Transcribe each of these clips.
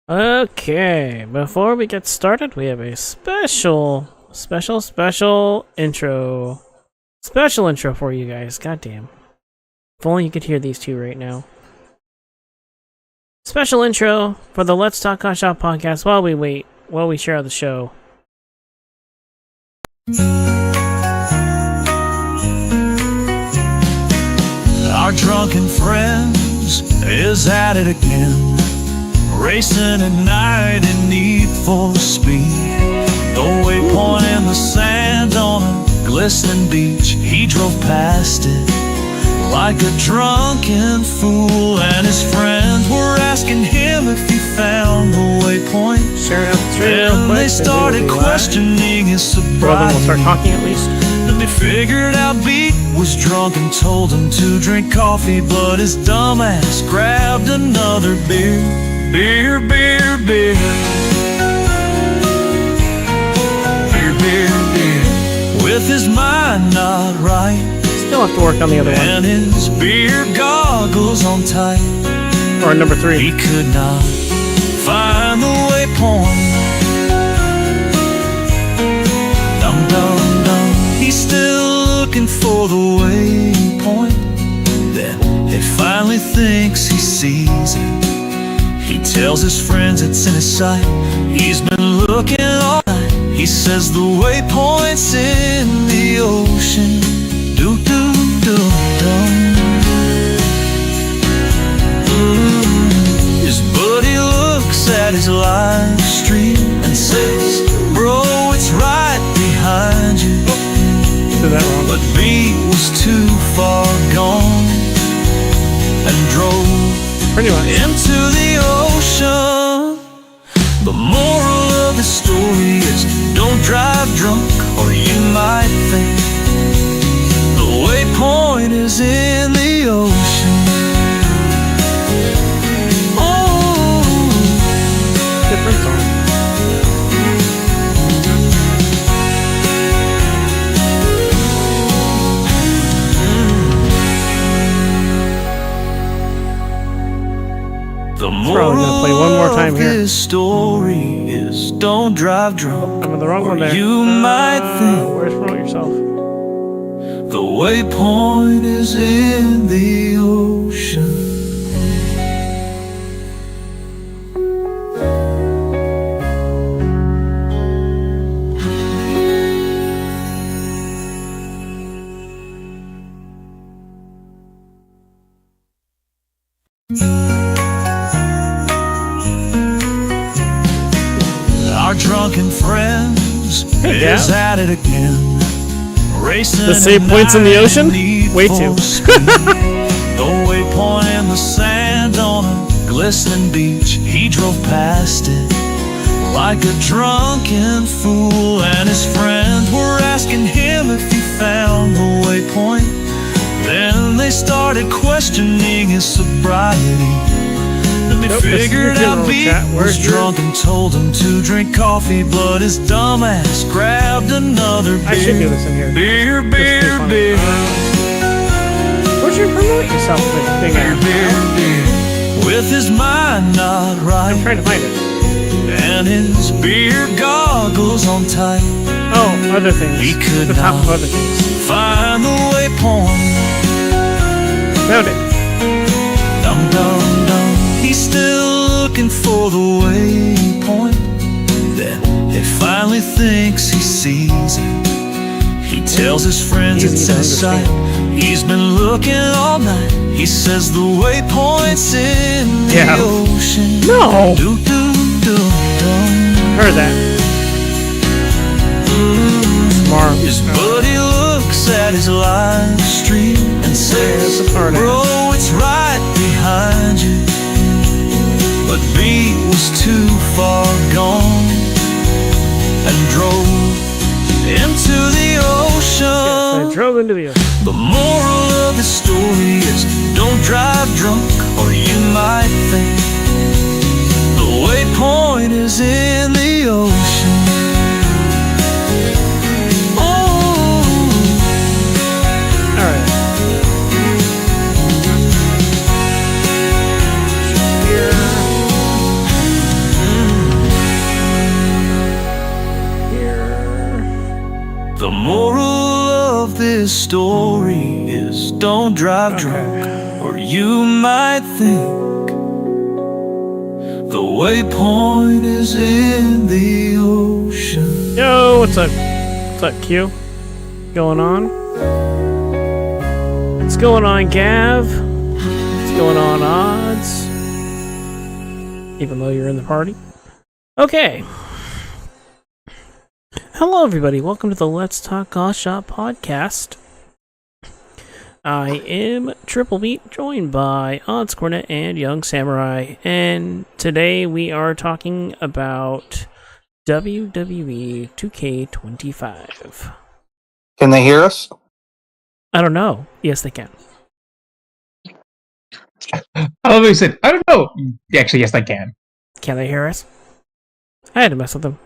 Okay, before we get started, we have a special intro. Special intro for you guys. Goddamn. If only you could hear these two right now. Special intro for the Let's Talk CAW Shop Podcast while we share out the show. Our drunken friends is at it again, racing at night in need for speed. The waypoint in the sand on a glistening beach. He drove past it like a drunken fool, and his friends were asking him if he found the waypoint. Then they started questioning his sobriety. Well, then we'll start talking at least. Then they figured out Beat was drunk and told him to drink coffee, but his dumbass grabbed another beer. Beer, beer, beer. Beer, beer, beer. With his mind not right, still have to work on the other one. And his beer goggles on tight. Or number 3. He could not find the waypoint. Dum, dum, dum. He's still looking for the waypoint. Then he finally thinks he sees it. He tells his friends it's in his sight. He's been looking all night. He says the waypoint's in the ocean. Do do do dum. His buddy looks at his live stream and says, "Bro, it's right behind you." Did that wrong. But B was too far gone and drove Pretty much into the ocean. The moral of the story is don't drive drunk, or you might think the waypoint is in the ocean. Oh, different song. the moral gonna play one more time of here. this story is don't drive drunk, I'm in the wrong or one there. you might think Where's Promote Yourself? the waypoint is in the ocean. Our drunken friends is at it again, racing The same points in the ocean? Way too. The waypoint in the sand on a glistening beach. He drove past it like a drunken fool, and his friends were asking him if he found the waypoint. Then they started questioning his sobriety. Then they figured out Beat was drunk and told him to drink coffee, but his dumbass grabbed another beer. I should do this in here. Beer, beer, beer. Where's your Promote Yourself thing Beer, at? beer, beer. With his mind not right, I'm trying to find it. and his beer goggles on tight. Oh, other things. He could the top not of other things. find the waypoint. Found it. Dum dum dum. He's still looking for the waypoint. Then he finally thinks he sees it. He tells his friends Easy it's to in sight. He's been looking all night. He says the waypoint's in the ocean. No. Do do do dum. Heard that. Tomorrow. His buddy looks at his live stream and says, "Bro, it's right behind you." But B was too far gone and drove into the ocean. I drove into the ocean. The moral of the story is don't drive drunk, or you might think the waypoint is in the ocean. The moral of this story is don't drive drunk, or you might think the waypoint is in the ocean. Yo, what's up? What's up, Q? Going on? What's going on, Gav? What's going on, Odds? Even though you're in the party. Okay. Hello, everybody. Welcome to the Let's Talk CAW Shop Podcast. I am Triple Beat, joined by Odds Cornet and Young Samurai, and today we are talking about WWE 2K25. Can they hear us? I don't know. Yes, they can. I love what you said. I don't know. Actually, yes, I can. Can they hear us? I had to mess with them.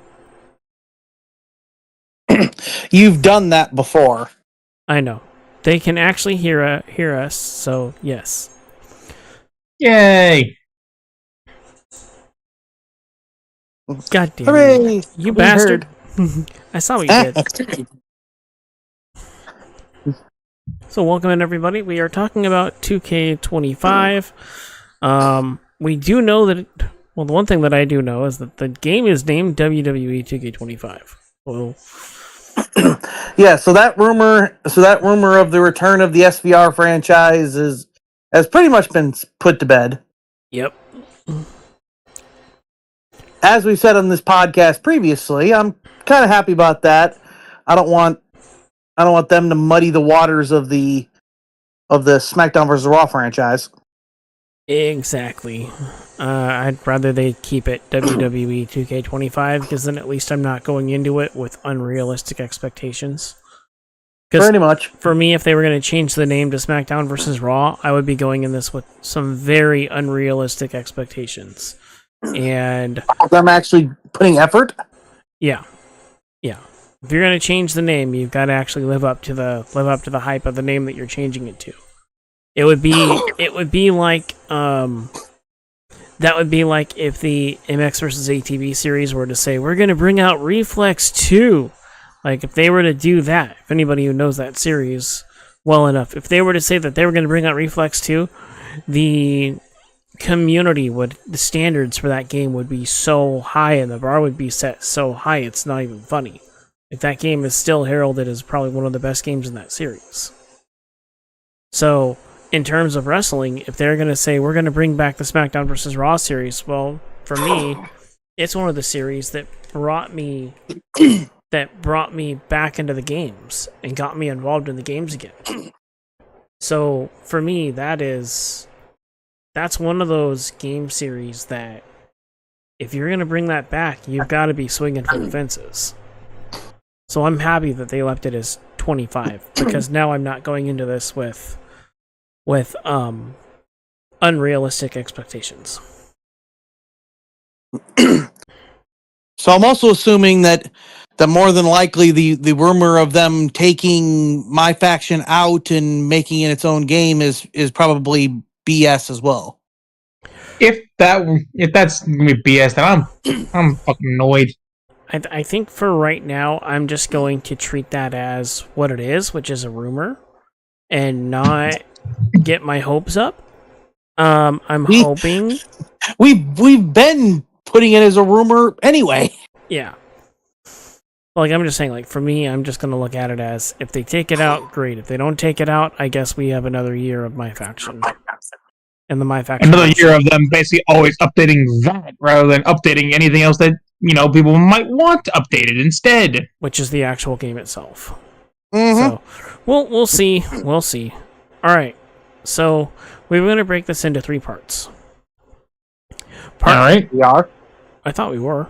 You've done that before. I know. They can actually hear us, so yes. Yay! God damn Hooray! it. You We bastard. I saw what you did. So welcome in, everybody. We are talking about 2K25. We do know that... Well, the one thing that I do know is that the game is named WWE 2K25. Well... Yeah, so that rumor of the return of the SVR franchise has pretty much been put to bed. Yep. As we've said on this podcast previously, I'm kind of happy about that. I don't want them to muddy the waters of the SmackDown vs. Raw franchise. Exactly. I'd rather they keep it WWE 2K25, because then at least I'm not going into it with unrealistic expectations. Pretty much. For me, if they were going to change the name to SmackDown vs. Raw, I would be going in this with some very unrealistic expectations. And Them actually putting effort. yeah. If you're going to change the name, you've got to actually live up to the hype of the name that you're changing it to. It would be like that would be like if the MX vs. ATV series were to say, we're going to bring out Reflex 2. Like, if they were to do that, if anybody who knows that series well enough, if they were to say that they were going to bring out Reflex 2, the community the standards for that game would be so high and the bar would be set so high it's not even funny. Like, that game is still heralded as probably one of the best games in that series. So... in terms of wrestling, if they're going to say, we're going to bring back the SmackDown vs. Raw series, well, for me, it's one of the series that brought me back into the games and got me involved in the games again. So, for me, that's one of those game series that if you're going to bring that back, you've got to be swinging for the fences. So I'm happy that they left it as 25, because now I'm not going into this with unrealistic expectations. So I'm also assuming that more than likely the rumor of them taking my faction out and making it its own game is probably BS as well. If that's gonna be BS, then I'm fucking annoyed. I think for right now, I'm just going to treat that as what it is, which is a rumor, and not get my hopes up. I'm hoping we've been putting it as a rumor anyway. Yeah. Like, I'm just saying, like, for me, I'm just gonna look at it as, if they take it out, great. If they don't take it out, I guess we have another year of my faction. And the my faction. Another year of them basically always updating that rather than updating anything else that, people might want updated instead. Which is the actual game itself. Mm-hmm. So, we'll see. We'll see. Alright. So, we're going to break this into 3 parts. Alright. We are. I thought we were.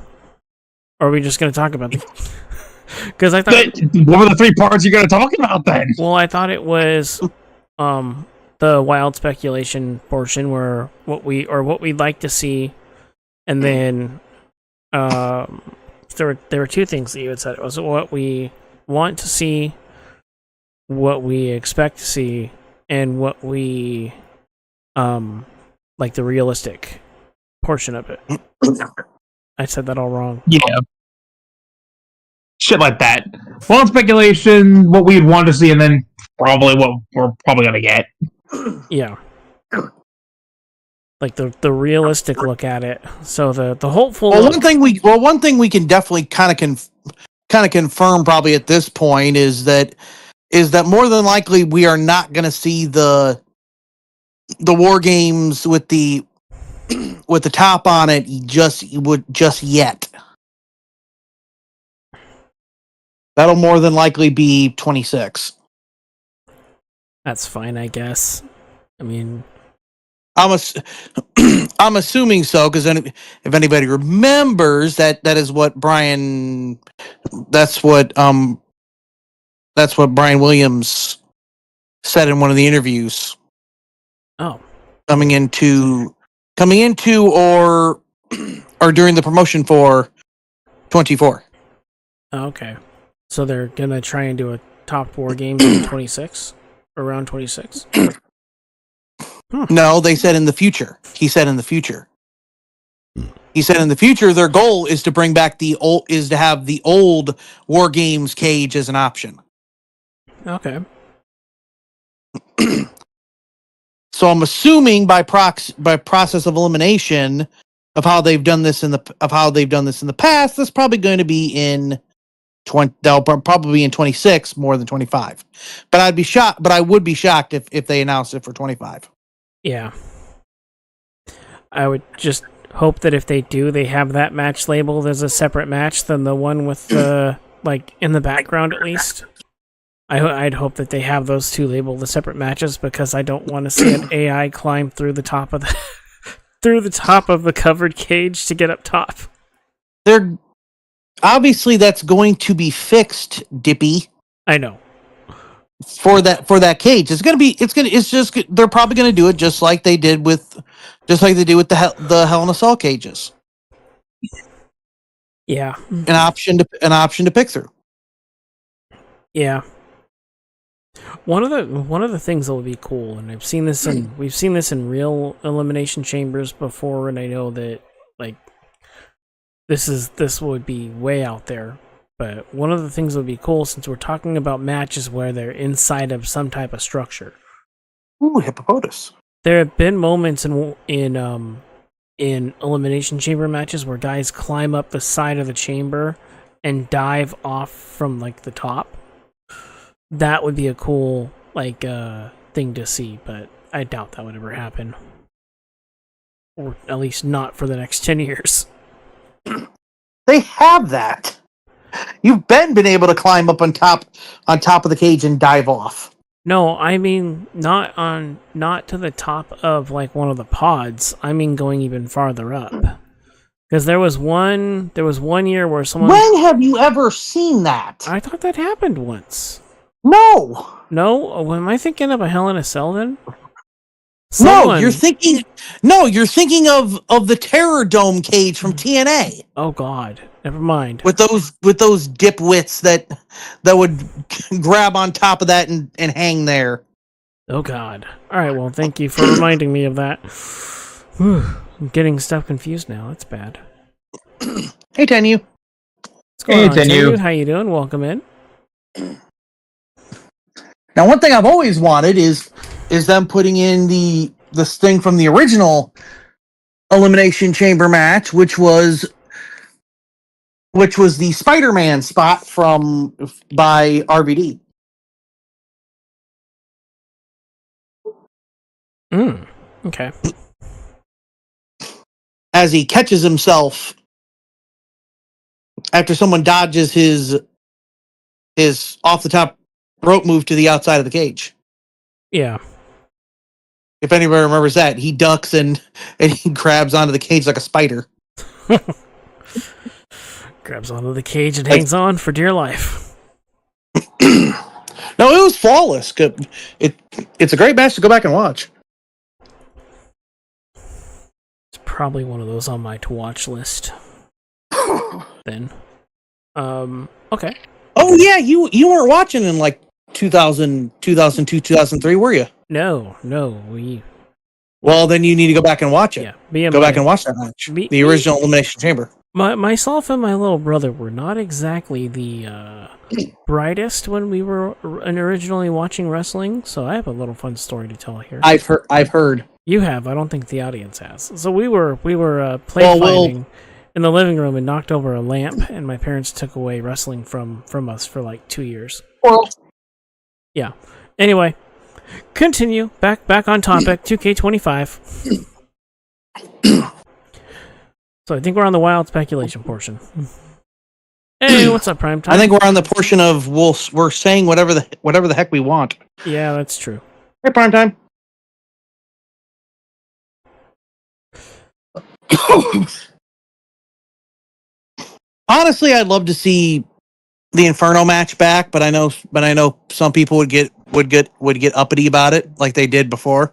Or are we just going to talk about the... Because I thought... What were the 3 parts you're going to talk about then? Well, I thought it was the wild speculation portion, where what we'd like to see, and then there were 2 things that you had said. It was what we want to see, what we expect to see, and what we like the realistic portion of it. I said that all wrong. Yeah. shit like that. Well, speculation, what we'd want to see, and then probably what we're probably gonna get. Yeah. Like the realistic look at it. So the hopeful. Well, one thing we can definitely kind of confirm probably at this point is that more than likely we are not going to see the war games with the top on it just yet. That'll more than likely be 26. That's fine, I guess. I mean, I'm assuming so, because if anybody remembers, that is what Brian. That's what Brian Williams said in one of the interviews. oh, coming into or during the promotion for 24. okay. So they're gonna try and do a top war game in 26, around 26. No, they said in the future. He said in the future. He said in the future their goal is to bring back to have the old War Games cage as an option. Okay. So I'm assuming by process of elimination of how they've done this in the past, that's probably going to be in 20. They'll probably be in 26 more than 25. But I would be shocked if they announced it for 25. Yeah. I would just hope that if they do, they have that match labeled as a separate match than the one with the, like, in the background at least. I'd hope that they have those two labeled as separate matches, because I don't want to see an AI climb through the top of the covered cage to get up top. They're obviously that's going to be fixed, Dippy. I know. For that cage, they're probably going to do it just like they did with the Hell in a Cell cages. Yeah. An option to pick through. Yeah. One of the things that would be cool, and we've seen this in real elimination chambers before, and I know that, like, this would be way out there. But one of the things that would be cool, since we're talking about matches where they're inside of some type of structure. Ooh, hippopotamus. There have been moments in elimination chamber matches where guys climb up the side of the chamber and dive off from, like, the top. That would be a cool, like, thing to see, but I doubt that would ever happen. Or at least not for the next 10 years. They have that. You've been able to climb up on top of the cage and dive off. No, I mean not to the top of, like, one of the pods. I mean going even farther up. Because there was one year where someone. When have you ever seen that? I thought that happened once. No. No, am I thinking of a Hell in a Cell then? No, you're thinking of the Terror Dome cage from TNA. Oh God, never mind. With those dipwits that would grab on top of that and hang there. Oh God. All right, well, thank you for reminding me of that. Whew, I'm getting stuff confused now. That's bad. Hey, Tenu. What's going on, Tenu? How you doing? Welcome in. Now, one thing I've always wanted is them putting in this thing from the original Elimination Chamber match, which was the Spider-Man spot by RVD. Okay. As he catches himself after someone dodges his off the top rope move to the outside of the cage. Yeah. If anybody remembers that, he ducks and he grabs onto the cage like a spider. Grabs onto the cage and hangs on for dear life. No, it was flawless. It's a great match to go back and watch. It's probably one of those on my to watch list. Then. Okay. Oh yeah, you weren't watching in like 2000, 2002, 2003, were you? No. Well, then you need to go back and watch it. Yeah. Go back and watch that match. The original Elimination Chamber. Myself and my little brother were not exactly the brightest when we were originally watching wrestling, so I have a little fun story to tell here. I've heard. You have. I don't think the audience has. So we were fighting in the living room and knocked over a lamp, and my parents took away wrestling from us for like 2 years. Well, yeah. Anyway, continue. Back on topic. 2K25. So I think we're on the wild speculation portion. Hey, what's up, Primetime? I think we're on the portion of we're saying whatever the heck we want. Yeah, that's true. Hey, Primetime. Honestly, I'd love to see the Inferno match back, but I know some people would get uppity about it like they did before.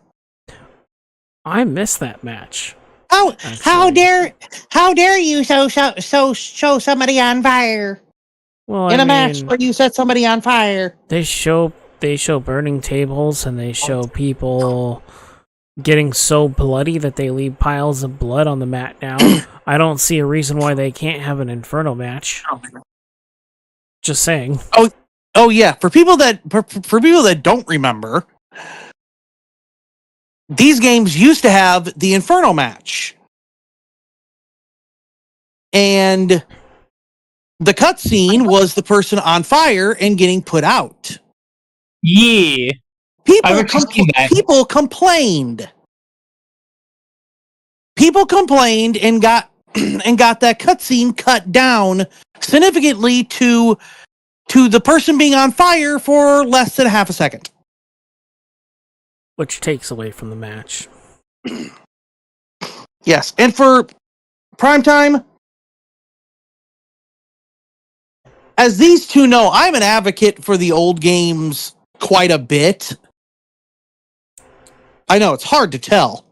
I missed that match. How dare you show somebody on fire? Well, in a match where you set somebody on fire. They show burning tables, and they show people getting so bloody that they leave piles of blood on the mat now. I don't see a reason why they can't have an Inferno match. Just saying. Oh yeah, for people that don't remember, these games used to have the Inferno match. And the cutscene was the person on fire and getting put out. Yeah. People complained. People complained and got that cutscene cut down significantly to the person being on fire for less than half a second. Which takes away from the match. Yes, and for Primetime, as these two know, I'm an advocate for the old games quite a bit. I know, it's hard to tell.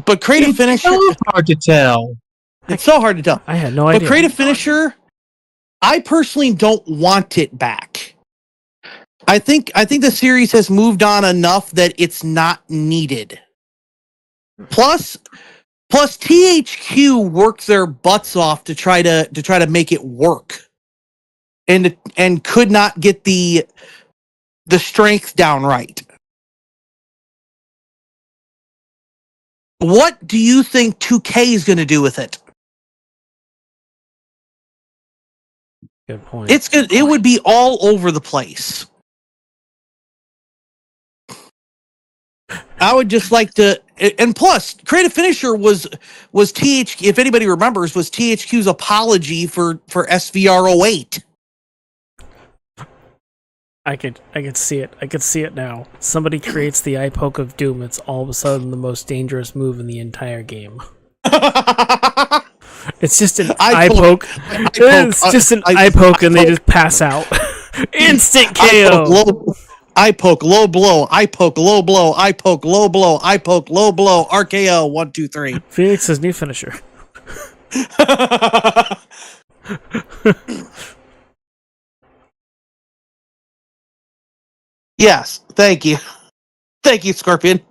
But Creative Finisher... It's so hard to tell. It's so hard to tell. I had no idea. But Creative Finisher, I personally don't want it back. I think the series has moved on enough that it's not needed. Plus THQ worked their butts off to try to make it work, and could not get the strength down right. What do you think 2K is going to do with it? Good point. It would be all over the place. I would just like to, and plus, Creative Finisher was THQ. If anybody remembers, was THQ's apology for SVR08. I could see it. I could see it now. Somebody creates the eye poke of doom. It's all of a sudden the most dangerous move in the entire game. It's just an eye poke. It's just an eye poke, and they just pass out. Instant KO. I poke, low blow, I poke, low blow, I poke, low blow, I poke, low blow, RKO, 1, 2, 3. Phoenix's new finisher. Yes, thank you. Thank you, Scorpion.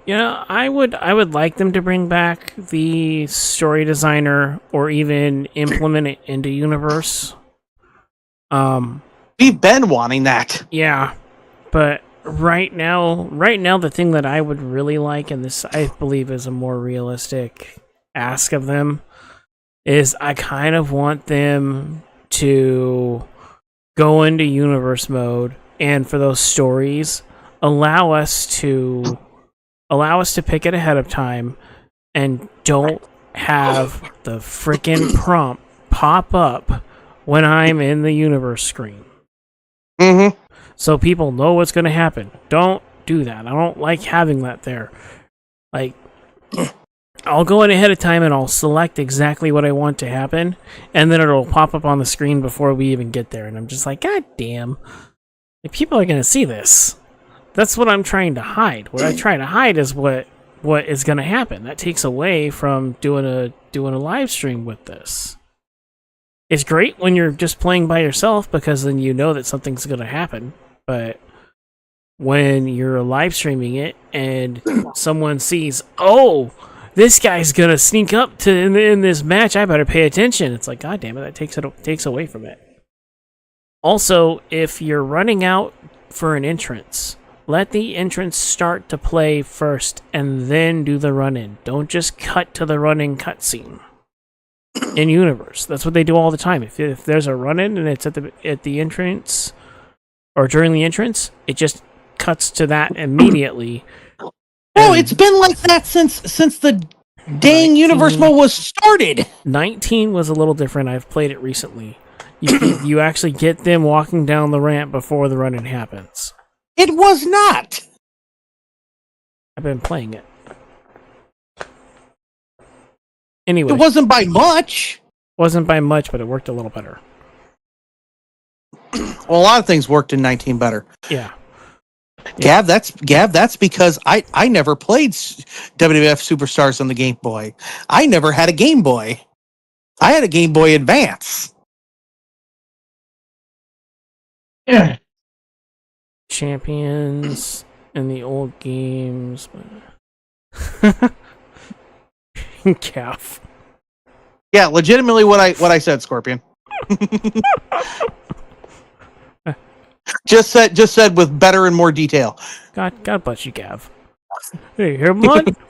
You know, I would like them to bring back the story designer or even implement it into universe. We've been wanting that. Yeah. But right now the thing that I would really like, and this I believe is a more realistic ask of them, is I kind of want them to go into universe mode, and for those stories allow us to pick it ahead of time and don't have the frickin' prompt pop up when I'm in the universe screen. Mm-hmm. So people know what's going to happen. Don't do that. I don't like having that there. Like, I'll go in ahead of time and I'll select exactly what I want to happen, and then it'll pop up on the screen before we even get there. And I'm just like, God damn. Like, people are going to see this. That's what I'm trying to hide. What I try to hide is what is going to happen. That takes away from doing a live stream with this. It's great when you're just playing by yourself because then you know that something's going to happen. But when you're live streaming it and someone sees, oh, this guy's gonna sneak up to in this match, I better pay attention. It's like, God damn it, that takes away from it. Also, if you're running out for an entrance, let the entrance start to play first and then do the run-in. Don't just cut to the run-in cutscene. In universe, that's what they do all the time. If there's a run-in and it's at the entrance or during the entrance, it just cuts to that immediately. No, it's been like that since the dang universe mode was started. 19 was a little different. I've played it recently. You actually get them walking down the ramp before the run-in happens. It was not. I've been playing it. Anyway, it wasn't by much. Wasn't by much, but it worked a little better. Well, a lot of things worked in 19 better. Yeah. Gav, that's because I never played WWF Superstars on the Game Boy. I never had a Game Boy. I had a Game Boy Advance. Yeah. Champions in the old games. Calf. Yeah, legitimately what I said, Scorpion. just said with better and more detail. God bless you, Gav. Hey, here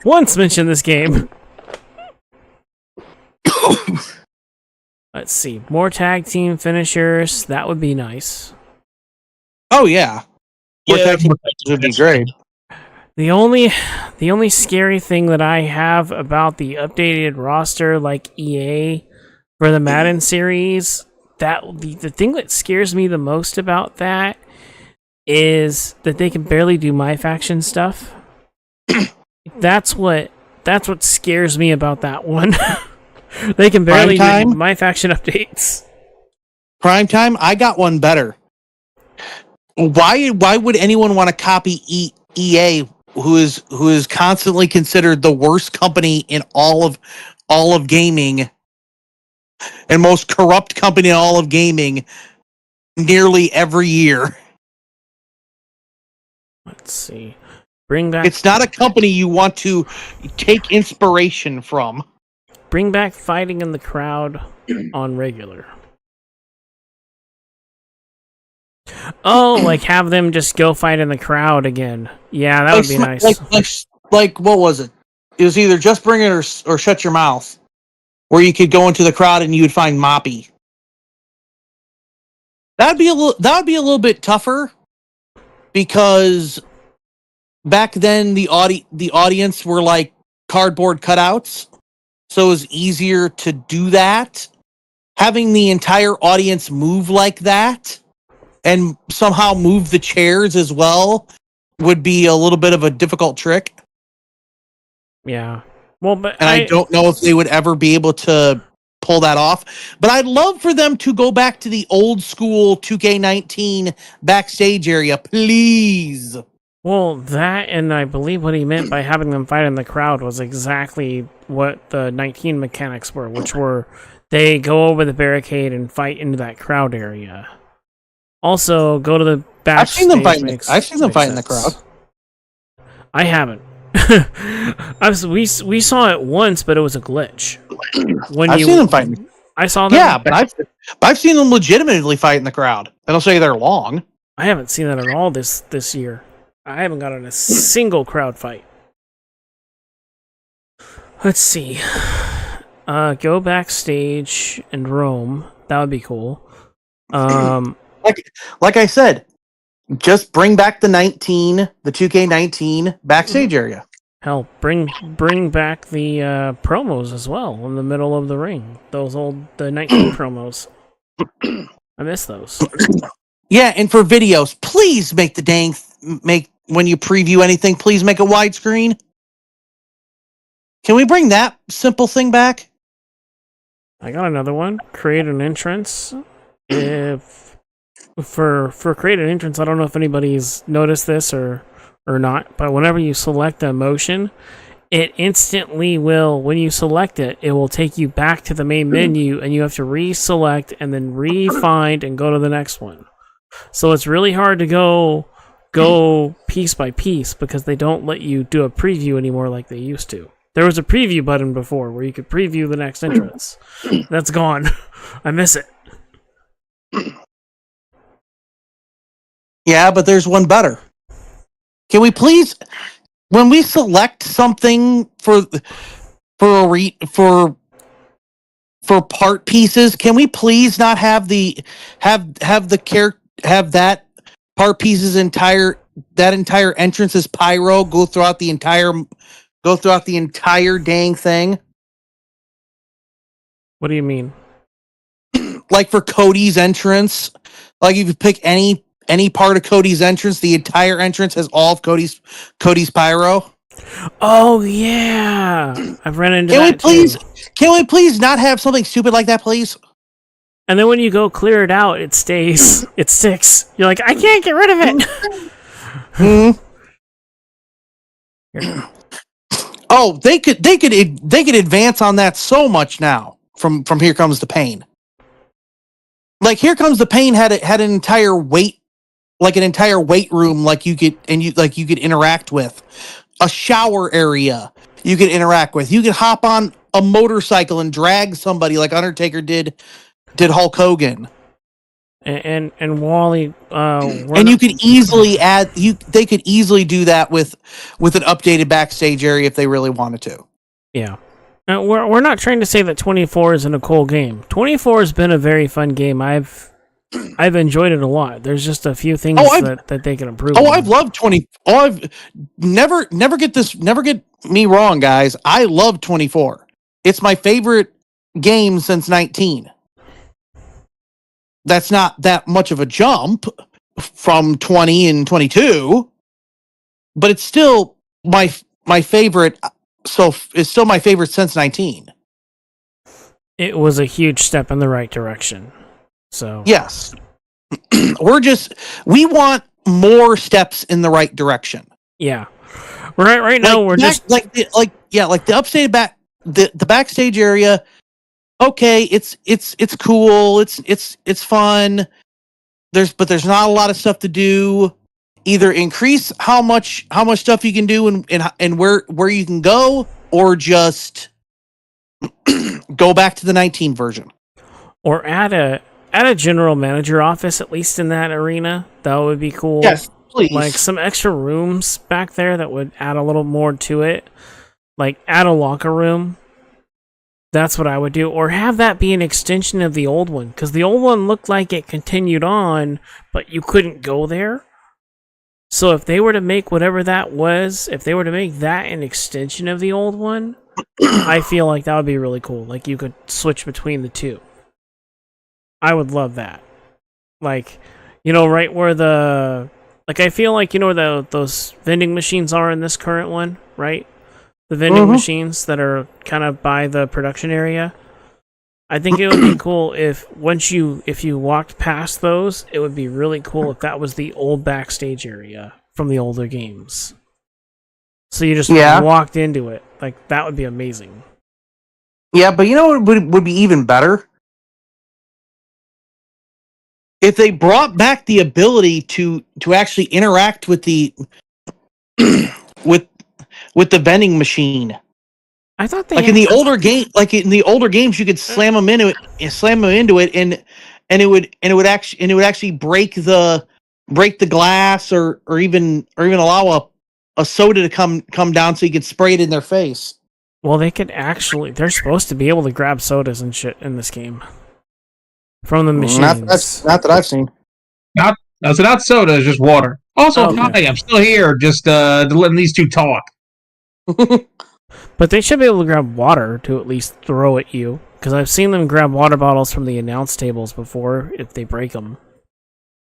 once mentioned this game. Let's see. More tag team finishers. That would be nice. Oh yeah. More tag team finishers would be great. The only scary thing that I have about the updated roster, like EA for the Madden series, that the thing that scares me the most about that is that they can barely do my faction stuff. That's what scares me about that one. They can barely do my faction updates. Primetime, I got one better. Why would anyone want to copy EA, who is constantly considered the worst company in all of gaming and most corrupt company in all of gaming nearly every year? Let's see. Bring back. It's not a company you want to take inspiration from. Bring back fighting in the crowd on regular. Oh, like have them just go fight in the crowd again. Yeah, that would be nice. Like what was it? It was either Just Bring It or Shut Your Mouth, where you could go into the crowd and you would find Moppy. That would be a little bit tougher, because back then the audience were like cardboard cutouts, so it was easier to do that. Having the entire audience move like that and somehow move the chairs as well would be a little bit of a difficult trick. Yeah. Well, but I don't know if they would ever be able to pull that off. But I'd love for them to go back to the old school 2K19 backstage area, please. Well, that, and I believe what he meant by having them fight in the crowd was exactly what the 19 mechanics were, which were they go over the barricade and fight into that crowd area. Also, go to the backstage. I've seen them fight in the crowd. I haven't. We saw it once, but it was a glitch. I've seen them fight. I saw them. Yeah, but I've seen them legitimately fight in the crowd. I don't say they're long. I haven't seen that at all this year. I haven't gotten a single crowd fight. Let's see. Go backstage and roam. That would be cool. Like I said, just bring back the 2K19 backstage area. Hell, bring back the promos as well in the middle of the ring. The 19 promos. I miss those. Yeah, and for videos, please make when you preview anything, please make a widescreen. Can we bring that simple thing back? I got another one. Create an entrance. For create an entrance, I don't know if anybody's noticed this or not, but whenever you select a motion, it instantly will, when you select it, it will take you back to the main menu, and you have to reselect and then re-find and go to the next one. So it's really hard to go go piece by piece because they don't let you do a preview anymore like they used to. There was a preview button before where you could preview the next entrance. That's gone. I miss it. Yeah, but there's one better. Can we please, when we select something for part pieces, can we please not have that part pieces entire entrance as pyro go throughout the entire dang thing? What do you mean? Like for Cody's entrance, like if you pick any part of Cody's entrance, the entire entrance has all of Cody's pyro. Oh yeah, I've run into that too. Can we please not have something stupid like that, please? And then when you go clear it out, it stays. It sticks. You're like, I can't get rid of it. Oh, they could advance on that so much now from Here Comes the Pain. Like Here Comes the Pain had an entire weight room like you could interact with. A shower area you could interact with. You could hop on a motorcycle and drag somebody like Undertaker did Hulk Hogan. And Wally, and you could easily they could easily do that with an updated backstage area if they really wanted to. Yeah. We're not trying to say that 24 isn't a cool game. 24 has been a very fun game. I've enjoyed it a lot. There's just a few things that they can improve. Oh, I've loved 20. Oh, I've never get me wrong, guys. I love 24. It's my favorite game since 19. That's not that much of a jump from 20 and 22, but it's still my favorite. So it's still my favorite since 19. It was a huge step in the right direction. So yes, we want more steps in the right direction. Yeah, right now we're just like the upstate the backstage area. Okay, it's cool. It's fun. There's not a lot of stuff to do. Either increase how much stuff you can do and where you can go, or just go back to the 19 version, or add a general manager office at least in that arena. That would be cool. Yes, please. Like some extra rooms back there that would add a little more to it. Like add a locker room. That's what I would do. Or have that be an extension of the old one. Because the old one looked like it continued on, but you couldn't go there. So if they were to make whatever that was, if they were to make that an extension of the old one, I feel like that would be really cool. Like you could switch between the two. I would love that. Like, right where I feel like, where those vending machines are in this current one, right? The vending machines that are kind of by the production area. I think it would be cool if you walked past those, it would be really cool if that was the old backstage area from the older games. So you just walked into it. Like, that would be amazing. Yeah, but you know what would be even better? If they brought back the ability to actually interact with the with the vending machine. I thought in the older games you could slam them into it and it would actually break the glass or even allow a soda to come down so you could spray it in their face. Well, they're supposed to be able to grab sodas and shit in this game. From the machines. Not that I've seen. Not soda, it's just water. Also, hi, I'm still here, just letting these two talk. But they should be able to grab water to at least throw at you. Because I've seen them grab water bottles from the announce tables before if they break them.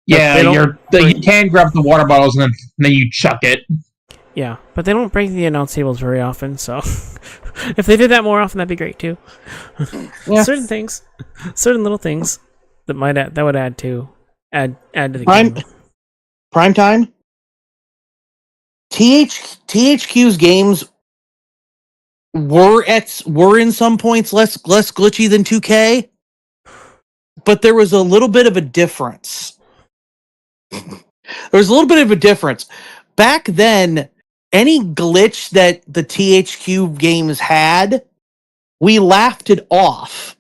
Yeah, you can grab the water bottles and then you chuck it. Yeah, but they don't break the announce tables very often, so if they did that more often, that'd be great too. Yeah. Certain little things that would add to the game. Prime time. THQ's games were in some points less glitchy than 2K, but there was a little bit of a difference. There's a little bit of a difference. Back then, any glitch that the THQ games had, we laughed it off.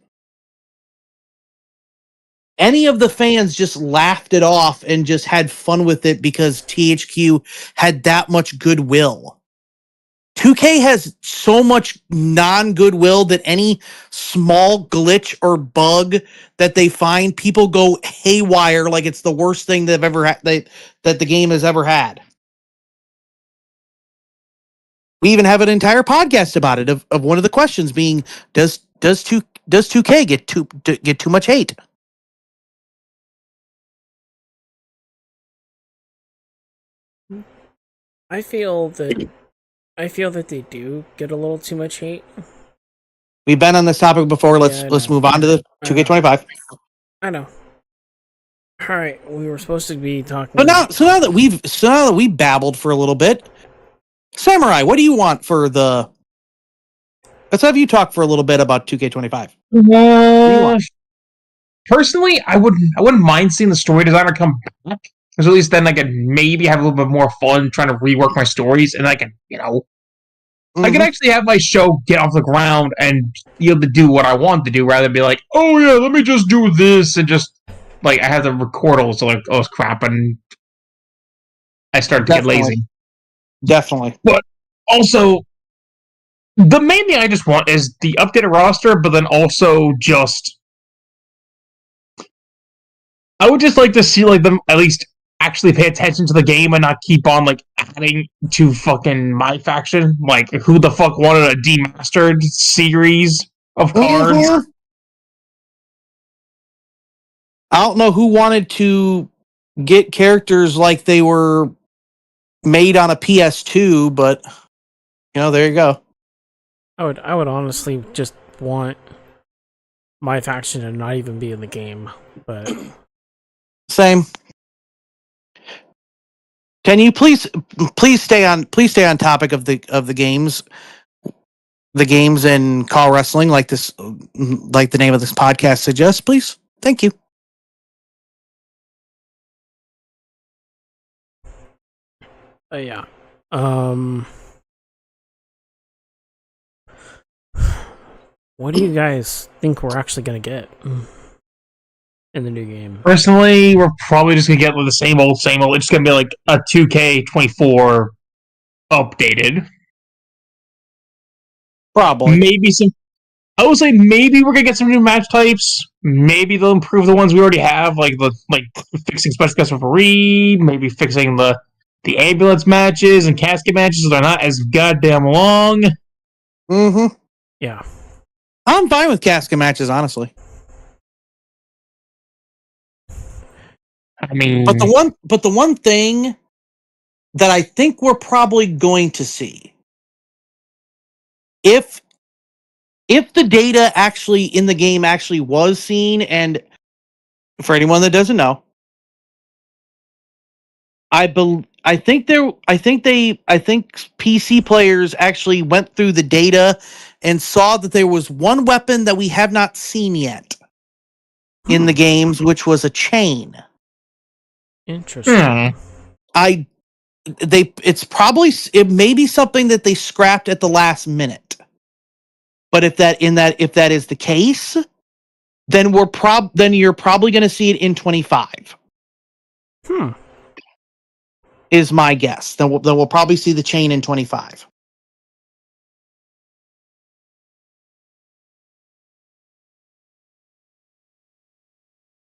Any of the fans just laughed it off and just had fun with it because THQ had that much goodwill. 2K has so much non-goodwill that any small glitch or bug that they find, people go haywire like it's the worst thing they've ever had, that the game has ever had. We even have an entire podcast about it of one of the questions being, does 2K get too much hate? I feel that they do get a little too much hate. We've been on this topic before. Let's move on to the 2K25. I know. All right, we were supposed to be talking. But now that we've babbled for a little bit, Samurai, what do you want for the? Let's have you talk for a little bit about 2K25. Personally, I wouldn't mind seeing the story designer come back. Because at least then I could maybe have a little bit more fun trying to rework my stories, and I can, I can actually have my show get off the ground and be able to do what I want to do, rather than be like, oh yeah, let me just do this, and just, like, I have to record all, so like, oh crap, and I started to get lazy. Definitely. But also, the main thing I just want is the updated roster, but then also just, I would just like to see, like, them at least actually pay attention to the game and not keep on, like, adding to fucking my faction. Like, who the fuck wanted a demastered series of cards? Mm-hmm. I don't know who wanted to get characters like they were made on a PS2, but, there you go. I would honestly just want my faction to not even be in the game, but... Same. Can you please stay on topic of the games, and call wrestling like the name of this podcast suggests, please? Thank you. Yeah. What do you guys think we're actually gonna get in the new game? Personally, we're probably just gonna get the same old. It's just gonna be like a 2K24 updated. Probably. Maybe some. I would say maybe we're gonna get some new match types. Maybe they'll improve the ones we already have, like fixing special guest referee. Maybe fixing the ambulance matches and casket matches so they're not as goddamn long. Mm-hmm. Yeah. I'm fine with casket matches, honestly. I mean, but the one thing that I think we're probably going to see, if the data actually in the game actually was seen, and for anyone that doesn't know, I think PC players actually went through the data and saw that there was one weapon that we have not seen yet in the games, which was a chain. Interesting. It may be something that they scrapped at the last minute. But if that is the case, then you're probably going to see it in 25. Is my guess. Then we'll probably see the chain in 25.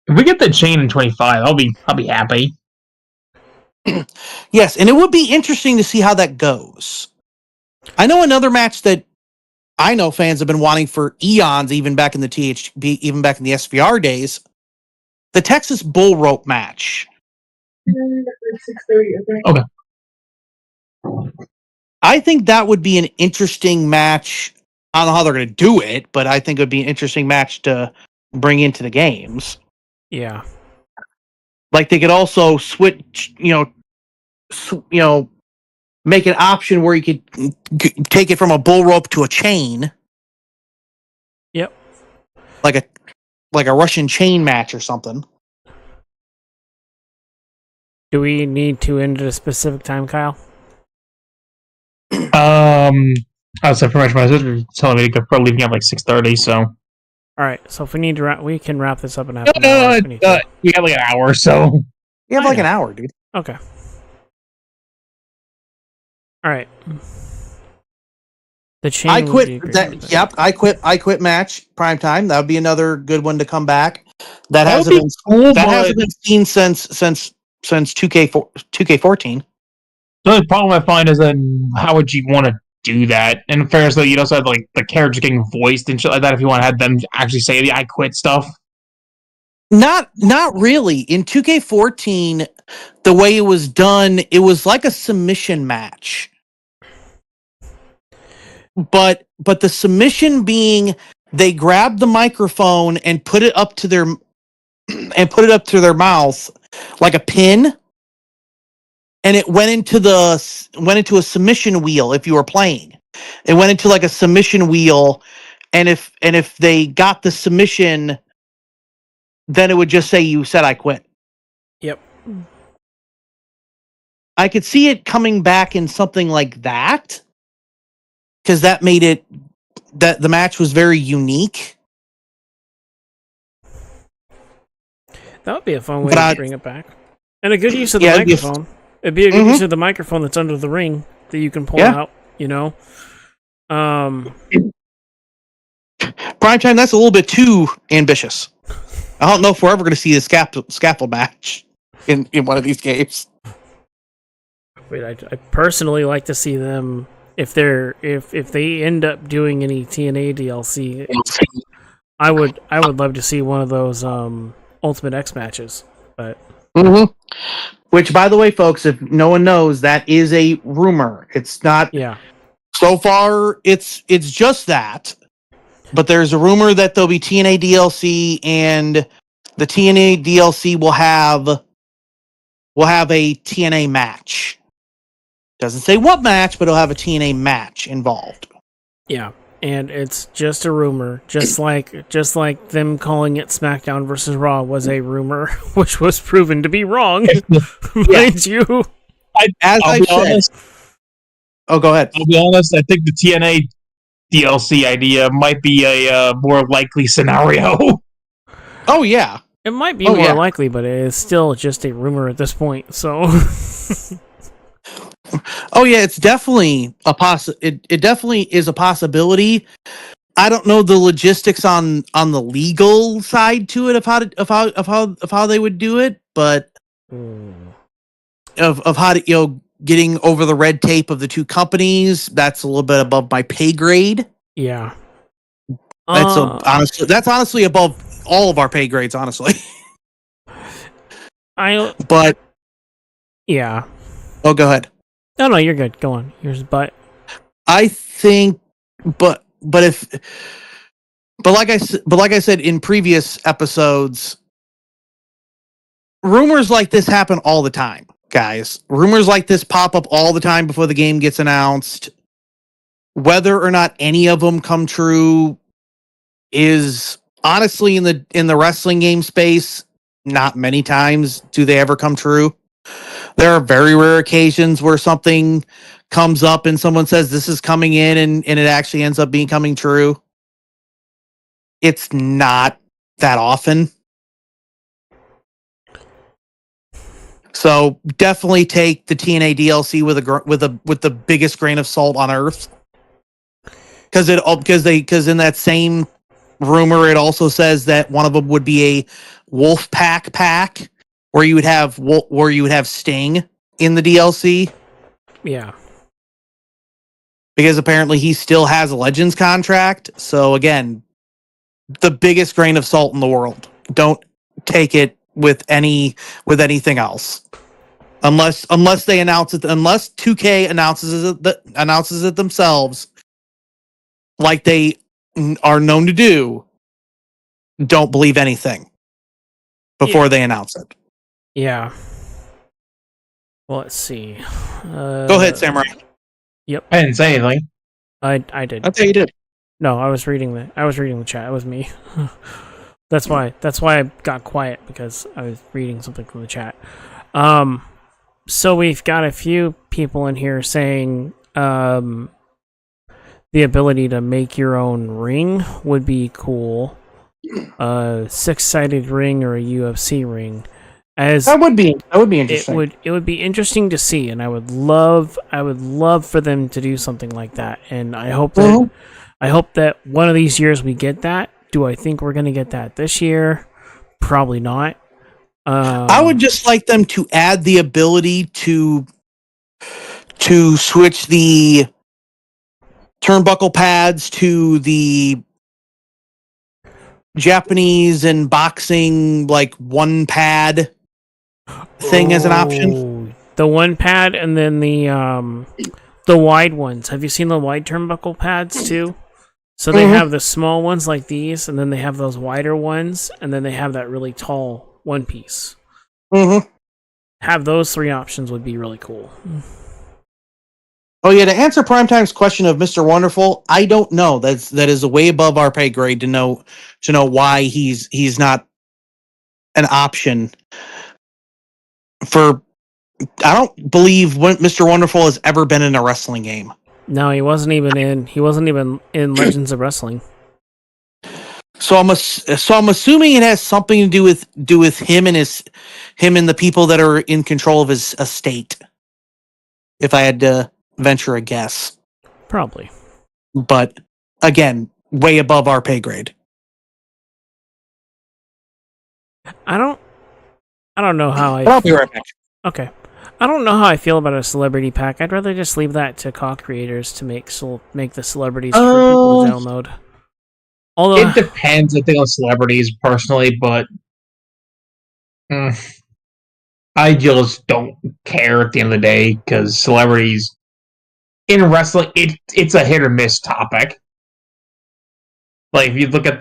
If we get the chain in 25, I'll be happy. Yes, and it would be interesting to see how that goes. I know another match that I know fans have been wanting for eons, even back in the SVR days, the Texas Bull Rope match. 6:30. Okay. I think that would be an interesting match. I don't know how they're going to do it, but I think it would be an interesting match to bring into the games. Yeah. Like they could also switch, make an option where you could take it from a bull rope to a chain. Yep. Like a Russian chain match or something. Do we need to end at a specific time, Kyle? I was pretty much my sister telling me to go leaving at like 6:30. So All right. So if we need to, we can wrap this up in half an hour. If we need to. we got like an hour, so You have like an hour, dude. Okay. All right. The chain. I quit. I quit. I quit match primetime. That would be another good one to come back. That hasn't been cool, hasn't been seen since 2K14. The only problem I find is then how would you want to do that? And in fairness, though, you'd also have like the characters getting voiced and shit like that if you want to have them actually say the "I quit" stuff. Not really. In 2K14, the way it was done, it was like a submission match. But the submission being they grabbed the microphone and put it up to their mouth like a pin, and it went into a submission wheel. If you were playing, it went into like a submission wheel, and if they got the submission, then it would just say you said I quit. Yep. I could see it coming back in something like that, because that made it that the match was very unique. That would be a fun way to bring it back. And a good use of the microphone. It'd be a good use of the microphone that's under the ring that you can pull out, you know? Primetime, that's a little bit too ambitious. I don't know if we're ever going to see a scaffold match in one of these games. Wait, I personally like to see them if they end up doing any TNA DLC. I would love to see one of those Ultimate X matches, but which, by the way, folks, if no one knows, that is a rumor. It's not. Yeah. So far, it's just that. But there's a rumor that there'll be TNA DLC, and the TNA DLC will have a TNA match. Doesn't say what match, but it'll have a TNA match involved. Yeah, and it's just a rumor, just like them calling it SmackDown versus Raw was a rumor, which was proven to be wrong. Mind you. I'll be honest. Oh, go ahead. I'll be honest. I think the TNA DLC idea might be a more likely scenario. Oh yeah, it might be more likely, but it is still just a rumor at this point. So, oh yeah, it's definitely a It definitely is a possibility. I don't know the logistics on the legal side to it of how they would do it, but of how to getting over the red tape of the two companies, that's a little bit above my pay grade. Yeah. That's honestly above all of our pay grades, honestly. Yeah. Oh, go ahead. No, you're good. Go on. But I think, but like I said in previous episodes, rumors like this happen all the time. Guys, rumors like this pop up all the time before the game gets announced. Whether or not any of them come true is honestly in the wrestling game space, not many times do they ever come true. There are very rare occasions where something comes up and someone says this is coming in and it actually ends up coming true. It's not that often. So definitely take the TNA DLC with the biggest grain of salt on earth, because in that same rumor it also says that one of them would be a Wolfpack pack where you would have Sting in the DLC. Yeah, because apparently he still has a Legends contract. So again, the biggest grain of salt in the world. Don't take it with anything else, unless they announce it. Unless 2K announces it themselves, like they are known to do. Don't believe anything before they announce it. Yeah. Well, let's see. Go ahead, Samurai. Yep. I didn't say anything. I did. I thought you did. No, I was reading the chat. It was me. That's why I got quiet, because I was reading something from the chat. So we've got a few people in here saying the ability to make your own ring would be cool. A 6-sided ring or a UFC ring. That would be interesting. It would be interesting to see, and I would love for them to do something like that. And I hope that one of these years we get that. Do I think we're going to get that this year? Probably not. I would just like them to add the ability to switch the turnbuckle pads to the Japanese and boxing like one pad thing as an option. The one pad and then the wide ones. Have you seen the wide turnbuckle pads too? So they have the small ones like these, and then they have those wider ones, and then they have that really tall one piece. Have those 3 options would be really cool. Oh yeah, to answer Primetime's question of Mr. Wonderful, I don't know. That is way above our pay grade to know why he's not an option for. I don't believe Mr. Wonderful has ever been in a wrestling game. No, he wasn't even in Legends of Wrestling. So I'm assuming it has something to do with him and the people that are in control of his estate. If I had to venture a guess. Probably. But again, way above our pay grade. I don't know how I'll be right back. Okay. I don't know how I feel about a celebrity pack. I'd rather just leave that to CAW creators to make the celebrities for people to download. Although it depends, I think, on celebrities personally, but I just don't care at the end of the day because celebrities in wrestling, it's a hit or miss topic. Like if you look at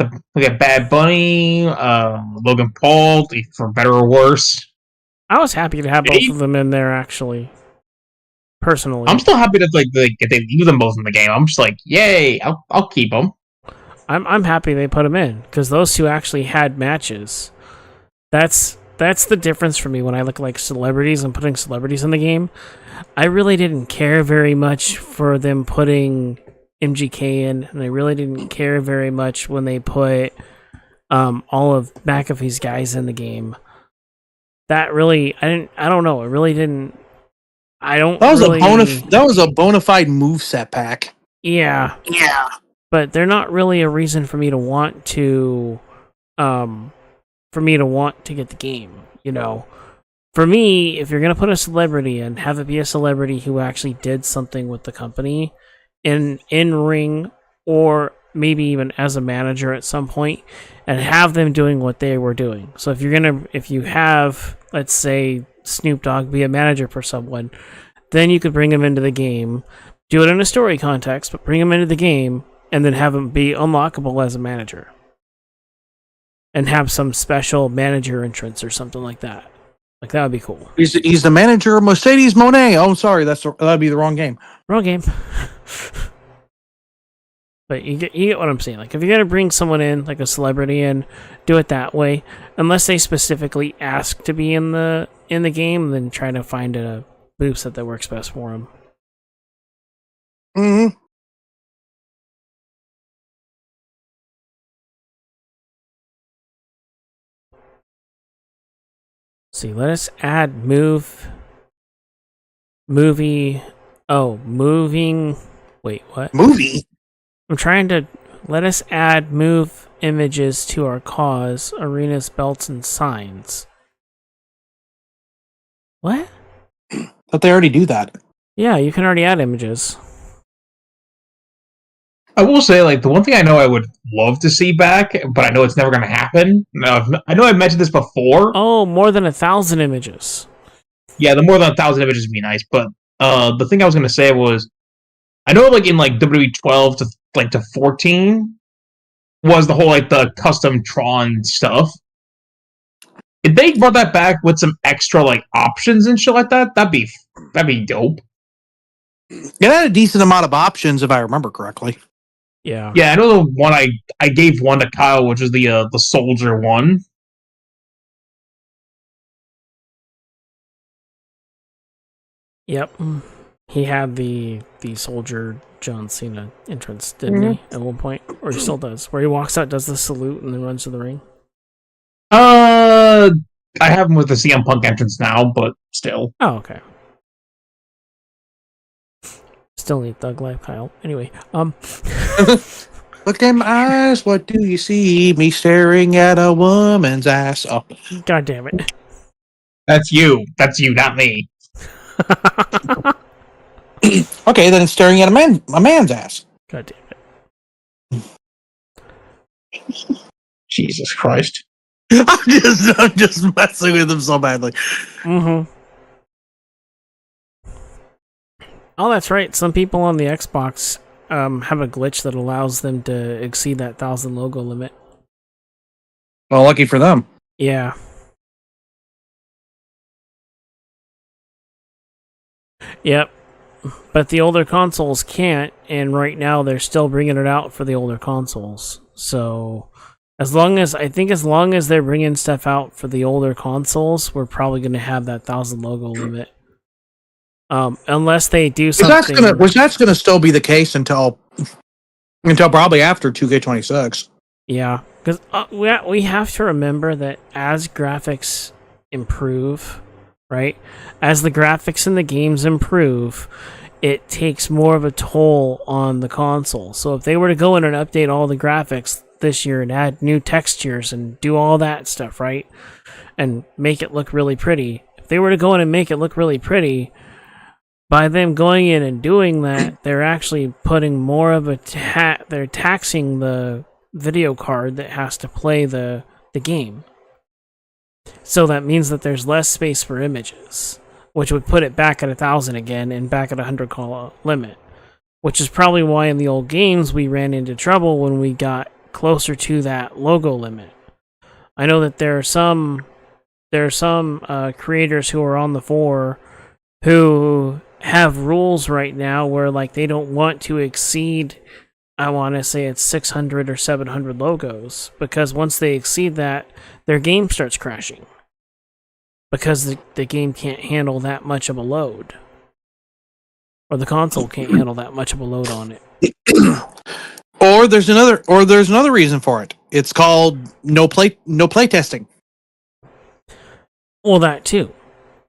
Bad Bunny, Logan Paul, for better or worse. I was happy to have both of them in there, actually. Personally, I'm still happy that if they leave them both in the game. I'm just like, yay! I'll keep them. I'm happy they put them in because those two actually had matches. That's the difference for me when I look at like celebrities and putting celebrities in the game. I really didn't care very much for them putting MGK in, and I really didn't care very much when they put all of McAfee's guys in the game. That really, I don't know. It really didn't. I don't. That was a bona fide moveset pack. Yeah. But they're not really a reason for me to want to, get the game. You know, for me, if you're gonna put a celebrity in, have it be a celebrity who actually did something with the company, in ring or maybe even as a manager at some point, and have them doing what they were doing. So if you have, let's say, Snoop Dogg be a manager for someone, then you could bring him into the game, do it in a story context, but bring him into the game, and then have him be unlockable as a manager. And have some special manager entrance or something like that. Like, that would be cool. He's the manager of Mercedes Moné. Oh, sorry, that'd be the wrong game. Wrong game. But you get what I'm saying. Like, if you're gonna bring someone in, like a celebrity in, do it that way. Unless they specifically ask to be in the game, then try to find a moveset that works best for them. Mm-hmm. See, let us add moving. Wait, what? Movie? I'm trying to let us add move images to our cause, arenas, belts, and signs. What? Thought they already do that. Yeah, you can already add images. I will say, like, the one thing I know I would love to see back, but I know it's never going to happen. I know I've mentioned this before. Oh, more than 1,000 images. Yeah, the more than 1,000 images would be nice. But the thing I was going to say was, I know, like, in like WWE 12 to 14 was the whole like the custom Tron stuff. If they brought that back with some extra like options and shit like that, that'd be dope. It had a decent amount of options, if I remember correctly. Yeah. Yeah, I know the one I gave one to Kyle, which was the soldier one. Yep. He had the soldier John Cena entrance, didn't he, at one point? Or he still does, where he walks out, does the salute, and then runs to the ring. I have him with the CM Punk entrance now, but still. Oh, okay. Still need Thug Life, Kyle. Anyway, Look in my eyes, what do you see? Me staring at a woman's ass. Oh. God damn it. That's you, not me. Okay, then it's staring at a man's ass. God damn it. Jesus Christ. I'm just messing with him so badly. Mm-hmm. Oh, that's right. Some people on the Xbox have a glitch that allows them to exceed that 1,000 logo limit. Well, lucky for them. Yeah. Yep. But the older consoles can't, and right now they're still bringing it out for the older consoles. So, as long as they're bringing stuff out for the older consoles, we're probably going to have that 1,000 logo limit. Unless they do something. Which that's going to still be the case until probably after 2K26. Yeah, because we have to remember that as graphics improve, right? As the graphics in the games improve, it takes more of a toll on the console. So if they were to go in and update all the graphics this year and add new textures and do all that stuff, right? And make it look really pretty. If they were to go in and make it look really pretty, by them going in and doing that, they're actually putting more of a they're taxing the video card that has to play the game. So that means that there's less space for images, which would put it back at 1,000 again and back at 100 call limit. Which is probably why in the old games we ran into trouble when we got closer to that logo limit. I know that there are some creators who are on the fore who have rules right now where like they don't want to exceed, I want to say it's 600 or 700 logos, because once they exceed that, their game starts crashing because the game can't handle that much of a load, or the console can't handle that much of a load on it. Or there's another reason for it. It's called no play testing. Well, that too.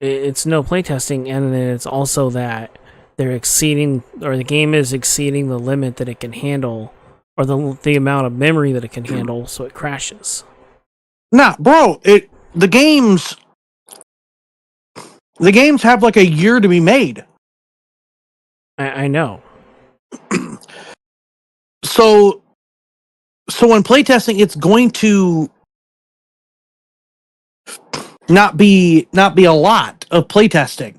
It's no playtesting, and then it's also that they're exceeding, or the game is exceeding the limit that it can handle, or the amount of memory that it can handle, so it crashes. Nah, bro, the games have like a year to be made. I know. So when playtesting, it's going to not be a lot of playtesting.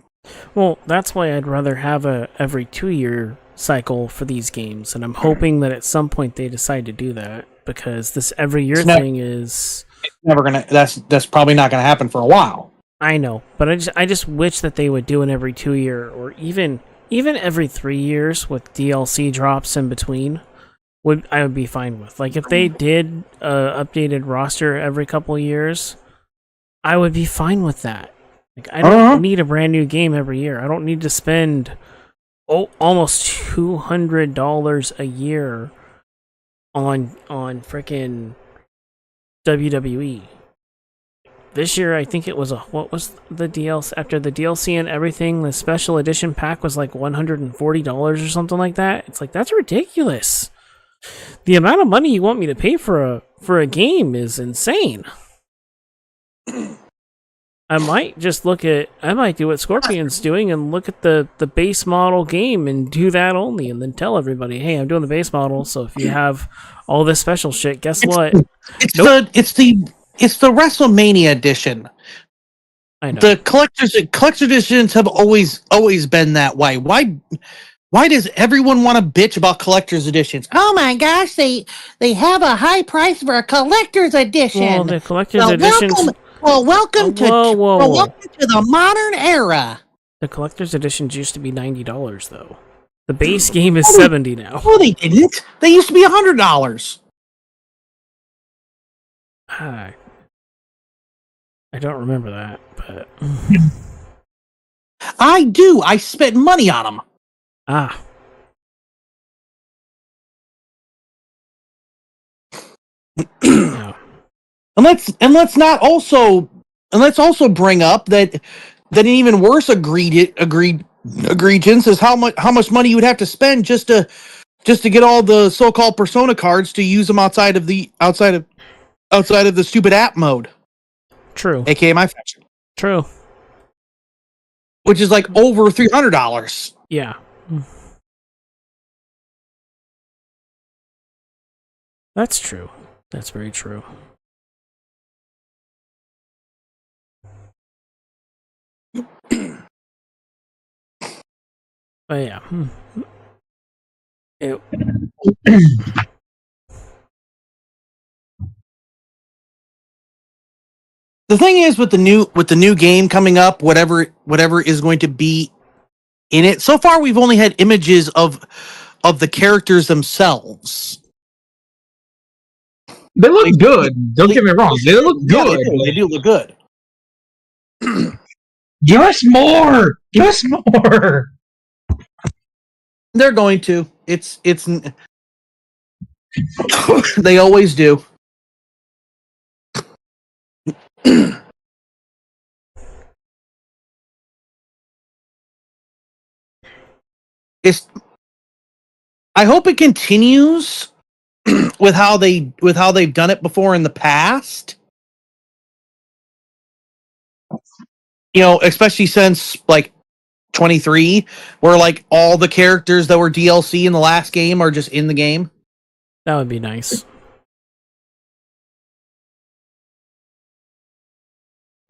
Well, that's why I'd rather have a every 2-year cycle for these games, and I'm hoping that at some point they decide to do that, because this every year thing is never gonna. That's probably not gonna happen for a while. I know, but I just wish that they would do an every 2-year, or even every 3 years with DLC drops in between. I would be fine with. Like if they did updated roster every couple years, I would be fine with that. Like I don't need a brand new game every year. I don't need to spend almost $200 a year on frickin' WWE. This year, I think it was what was the DLC after the DLC and everything? The special edition pack was like $140 or something like that. It's like, that's ridiculous. The amount of money you want me to pay for a game is insane. I might do what Scorpion's doing and look at the base model game and do that only, and then tell everybody, hey, I'm doing the base model, so if you have all this special shit, guess what? It's the WrestleMania edition. I know. The collector's editions have always been that way. Why does everyone want to bitch about collector's editions? Oh my gosh, they have a high price for a collector's edition. Well, the collector's editions. Welcome to the modern era. The collector's editions used to be $90 though. The base game is $70 now. No, they didn't. They used to be $100. I don't remember that, but I do. I spent money on them. Ah. No. And let's also bring up that an even worse egregious is how much money you would have to spend just to get all the so-called persona cards to use them outside of the stupid app mode. True. AKA my faction. True. Which is like over $300. Yeah. That's true. That's very true. But yeah. It, the thing is with the new game coming up, whatever is going to be in it. So far, we've only had images of the characters themselves. They look good. Don't get me wrong. They look good. Yeah, they do look good. Give us more. Give us more. They're going to. It's. They always do. I hope it continues with how they've done it before in the past. You know, especially since like 23, where like all the characters that were DLC in the last game are just in the game. that would be nice.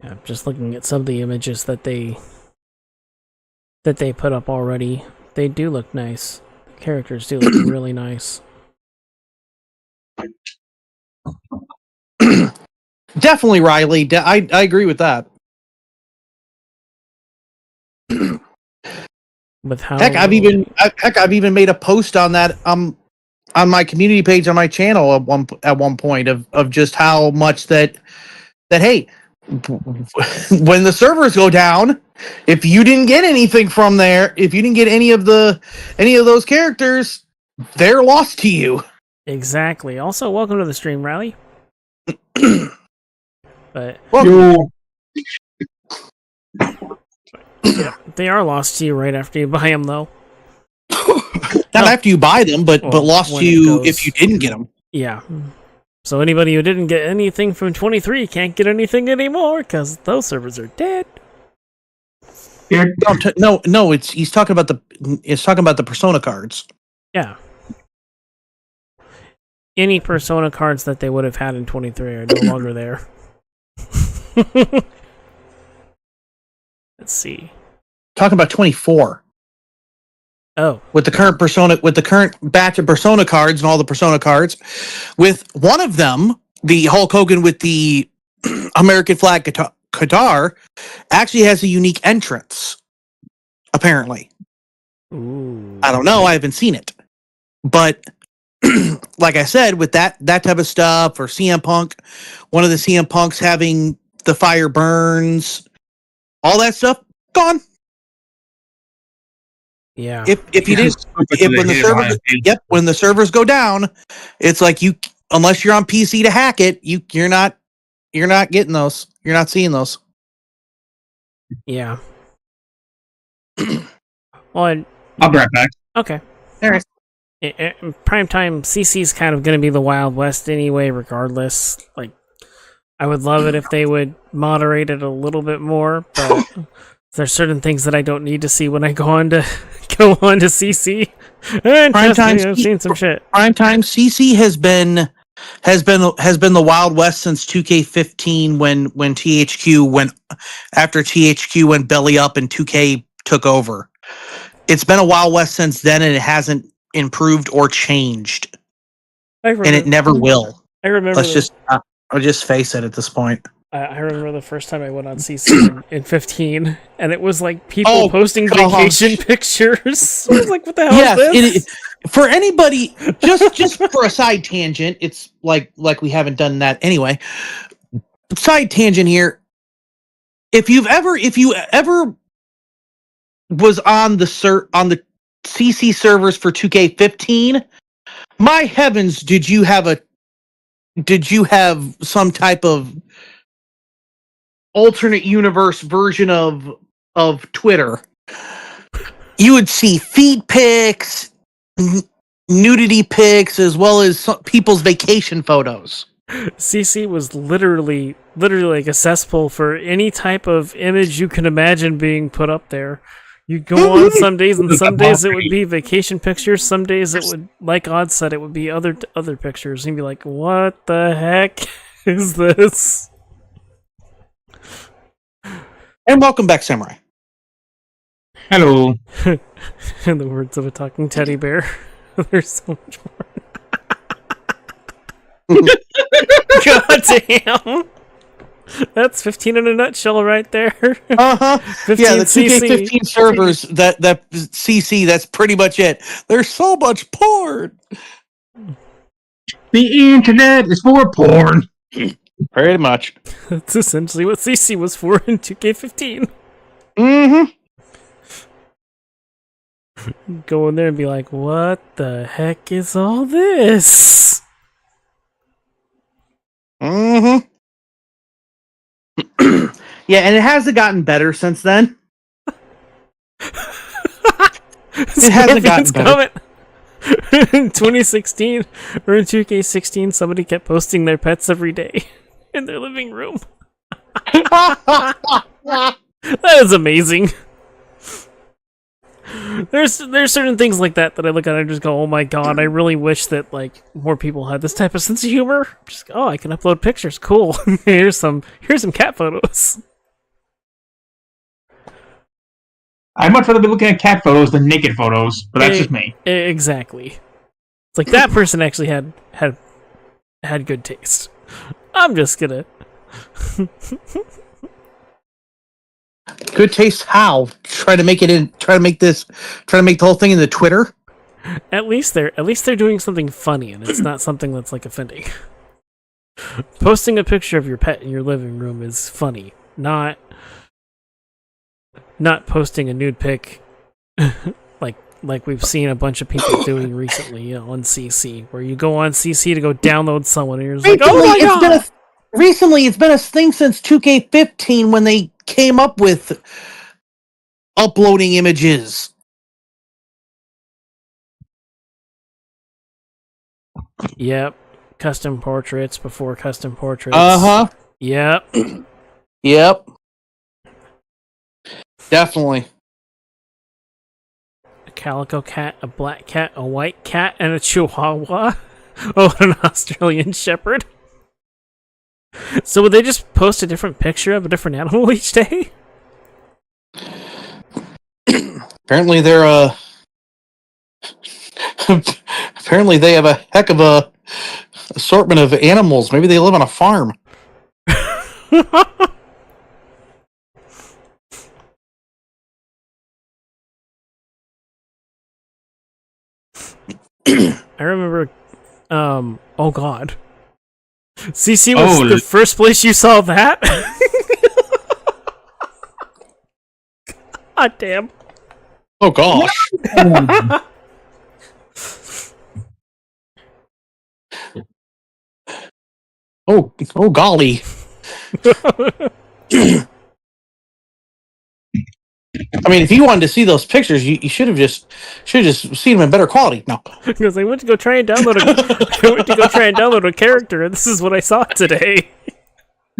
Yeah, just looking at some of the images that they put up already, they do look nice. The characters do look really nice. Definitely, Riley. I agree with that. With how Heck, I've even made a post on that on my community page on my channel at one point of just how much that hey, when the servers go down, if you didn't get anything from there, if you didn't get any of those characters, they're lost to you. Exactly. Also, welcome to the stream, Riley. But yeah, they are lost to you right after you buy them, though. Not after you buy them, but lost to you if you didn't get them. Yeah. So anybody who didn't get anything from 23 can't get anything anymore because those servers are dead. No, he's talking about the Persona cards. Yeah. Any Persona cards that they would have had in 23 are no longer there. Let's see. Talking about 24. Oh. With the current batch of Persona cards and all the Persona cards, with one of them, the Hulk Hogan with the American flag guitar, actually has a unique entrance. Apparently. Ooh. I don't know. I haven't seen it. But like I said, with that type of stuff, or CM Punk, one of the CM Punks having the fire burns, all that stuff gone. Yeah. If when the servers go down, it's like unless you're on PC to hack it, you're not getting those. You're not seeing those. Yeah. Well, I'll be right back. Okay. All right. Primetime CC's kind of going to be the Wild West anyway, regardless. Like, I would love it if they would moderate it a little bit more, but there's certain things that I don't need to see when I go on to CC. And I've seen some shit. Primetime CC has been the Wild West since 2K15 when THQ went belly up and 2K took over. It's been a Wild West since then, and it hasn't improved or changed, and it never will. I remember. I'll just face it at this point. I remember the first time I went on CC in 15, and it was like people posting vacation pictures. I was like, "What the hell is this?" For anybody, just for a side tangent, it's like we haven't done that anyway. Side tangent here. If you ever was on the CC servers for 2K15, my heavens, did you have some type of alternate universe version of Twitter? You would see feed pics, nudity pics, as well as people's vacation photos. CC was literally like a cesspool for any type of image you can imagine being put up there. You go on some days, and some days it would be vacation pictures. Some days it would, like Odd said, it would be other pictures. And you'd be like, "What the heck is this?" And welcome back, Samurai. Hello. In the words of a talking teddy bear, there's so much more. God damn. That's 15 in a nutshell right there. Uh-huh. 15 Yeah, the CC. 2K15 servers, that CC, that's pretty much it. There's so much porn. The internet is for porn. Pretty much. That's essentially what CC was for in 2K15. Mm-hmm. Go in there and be like, what the heck is all this? Mm-hmm. Yeah, and it hasn't gotten better since then. It hasn't gotten better. In 2016, or in 2K16, somebody kept posting their pets every day in their living room. That is amazing. There's certain things like that I look at and I just go, oh my god, I really wish that like more people had this type of sense of humor. Just I can upload pictures, cool. here's some cat photos. I'd much rather be looking at cat photos than naked photos, but that's just me. Exactly. It's like that person actually had good taste. I'm just gonna. Good taste how? Try to make the whole thing into Twitter? At least they're doing something funny, and it's not something that's like offending. Posting a picture of your pet in your living room is funny, not posting a nude pic like we've seen a bunch of people doing recently, on CC, where you go on CC to go download someone and you're just like, oh my god! Recently, it's been a thing since 2K15 when they came up with uploading images. Yep. Custom portraits before custom portraits. Uh-huh. Yep. Yep. Definitely. A calico cat, a black cat, a white cat, and a chihuahua. Oh, an Australian shepherd. So would they just post a different picture of a different animal each day? Apparently they're apparently they have a heck of a assortment of animals. Maybe they live on a farm. I remember oh god. CC was the first place you saw that? God damn. Oh gosh. Oh golly. I mean, if you wanted to see those pictures, you should have just seen them in better quality. No, because I went to go try and download a character, and this is what I saw today.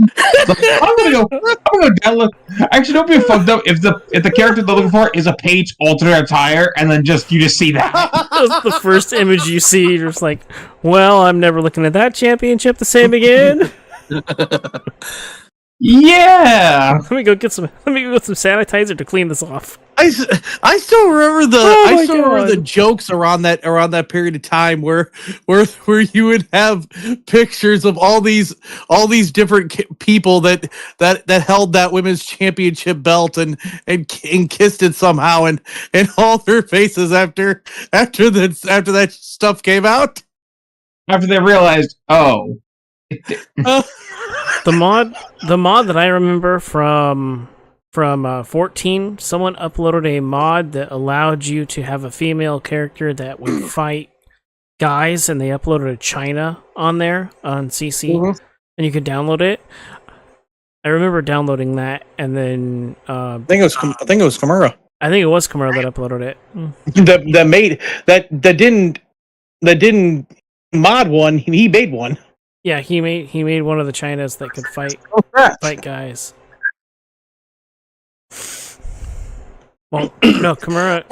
I'm gonna go download. Actually, don't be fucked up if the character they're looking for is a page alternate attire, and then you just see that. That's the first image you see. You're just like, well, I'm never looking at that championship the same again. Yeah. Let me go get some sanitizer to clean this off. I still remember the jokes around that period of time where you would have pictures of all these different people that held that women's championship belt and kissed it somehow and all their faces after that stuff came out. After they realized, the mod that I remember from from 14, someone uploaded a mod that allowed you to have a female character that would fight guys, and they uploaded a China on there on CC, and you could download it. I remember downloading that, and then I think it was Kimura. I think it was Kimura that uploaded it. that didn't mod one. He made one. Yeah, he made one of the Chinas that could fight guys. Well, no, Kimura.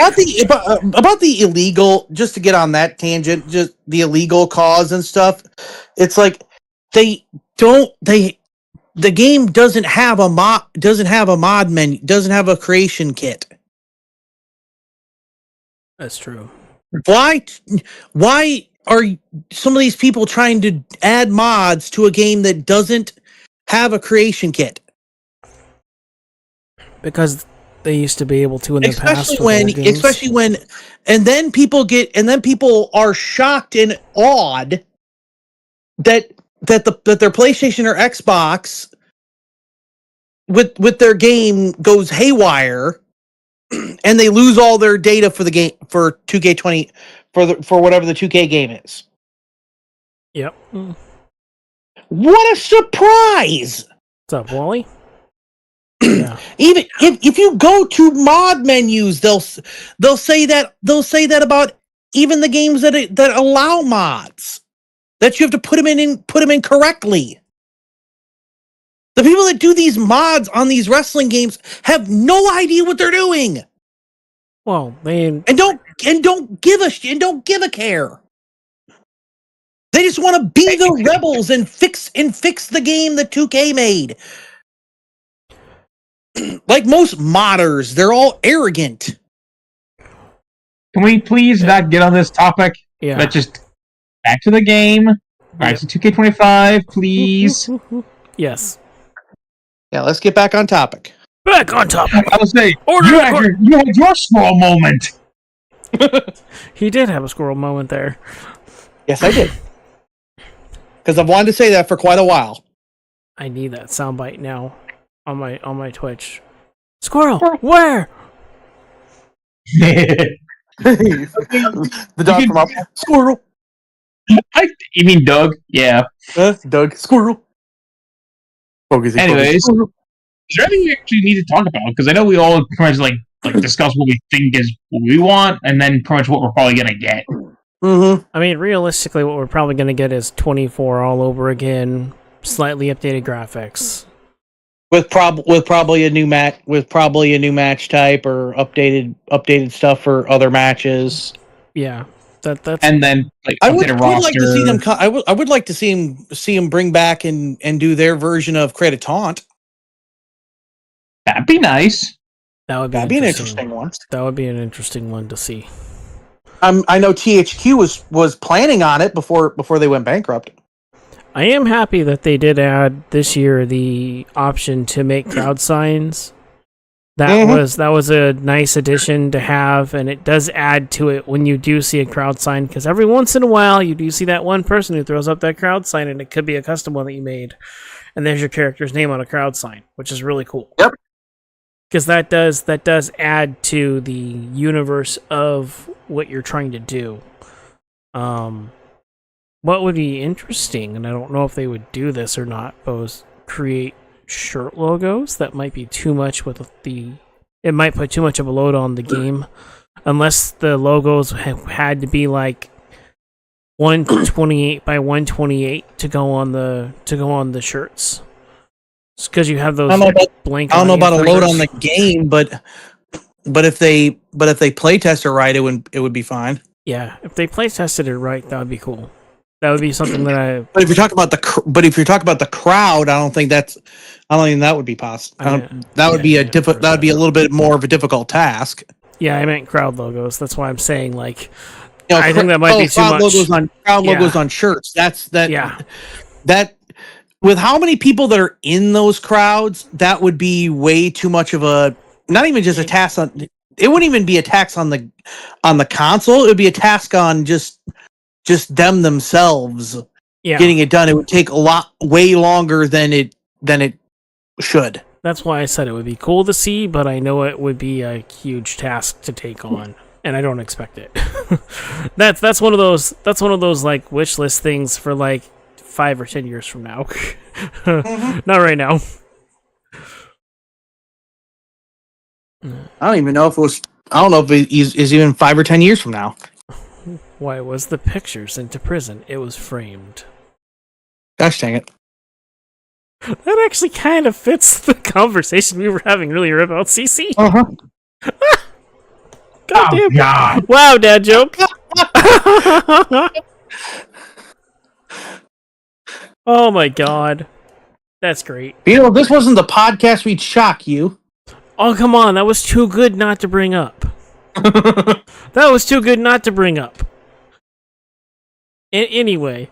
About the illegal, just to get on that tangent, just the illegal cause and stuff. It's like the game doesn't have a mod menu, doesn't have a creation kit. That's true. Why are some of these people trying to add mods to a game that doesn't have a creation kit? Because they used to be able to in the past. Especially when, and then people are shocked and awed that their PlayStation or Xbox with their game goes haywire, and they lose all their data for the game for 2K20 for whatever the 2K game is. Yep. What a surprise! What's up, Wally? Yeah. Even if you go to mod menus, they'll say that about even the games that allow mods, that you have to put them in correctly. The people that do these mods on these wrestling games have no idea what they're doing. Well, they don't give a care. They just want to be the rebels and fix the game that 2K made. Like most modders, they're all arrogant. Can we please not get on this topic? Yeah. Let's just back to the game. Back to 2K25, please. Yes. Yeah, let's get back on topic. Back on topic. I was saying, you had your small moment. He did have a squirrel moment there. Yes, I did. Because I've wanted to say that for quite a while. I need that soundbite now on my Twitch. Squirrel, where? The dog from up. Squirrel. You mean Doug? Yeah. Doug. Squirrel. Anyways, is there anything we actually need to talk about? Because I know we all pretty much like discuss what we think is what we want, and then pretty much what we're probably gonna get. Mm-hmm. I mean, realistically, what we're probably gonna get is 24 all over again, slightly updated graphics, with probably a new match type or updated stuff for other matches. Yeah, that's and then I would like to see them. I would like to see them bring back and do their version of Create a Taunt. That'd be nice. That'd be an interesting one. That would be an interesting one to see. I know THQ was planning on it before they went bankrupt. I am happy that they did add this year the option to make crowd signs. That was a nice addition to have, and it does add to it when you do see a crowd sign, because every once in a while you do see that one person who throws up that crowd sign, and it could be a custom one that you made, and there's your character's name on a crowd sign, which is really cool. Yep. Because that does add to the universe of what you're trying to do. What would be interesting, and I don't know if they would do this or not, but was create shirt logos. That might be too much it might put too much of a load on the game, unless the logos had to be like 128 by 128 to go on the shirts. Because you have those blank. I don't know about a load on the game, but if they play test it right, it would be fine. Yeah, if they play tested it right, that would be cool. That would be something that I. But if you're talking about the crowd, I don't think that would be possible. That would be a little bit more of a difficult task. Yeah, I meant crowd logos. That's why I'm saying like. I think that might be too much. Logos on shirts. Yeah. That with how many people that are in those crowds, that would be way too much of a. Not even just a task on. It wouldn't even be a task on the console. It would be a task on just them themselves getting it done. It would take way longer than it should. That's why I said it would be cool to see, but I know it would be a huge task to take on, and I don't expect it. That's one of those like wish list things for like 5 or 10 years from now. Not right now. I don't even know if it was. I don't know if it is even 5 or 10 years from now. Why was the picture sent to prison? It was framed. Gosh dang it. That actually kind of fits the conversation we were having earlier about CC. Uh-huh. God damn. God. Wow, dad joke. Oh my god. That's great. You know, if this wasn't the podcast, we'd shock you. Oh, come on. That was too good not to bring up. That was too good not to bring up. Anyway,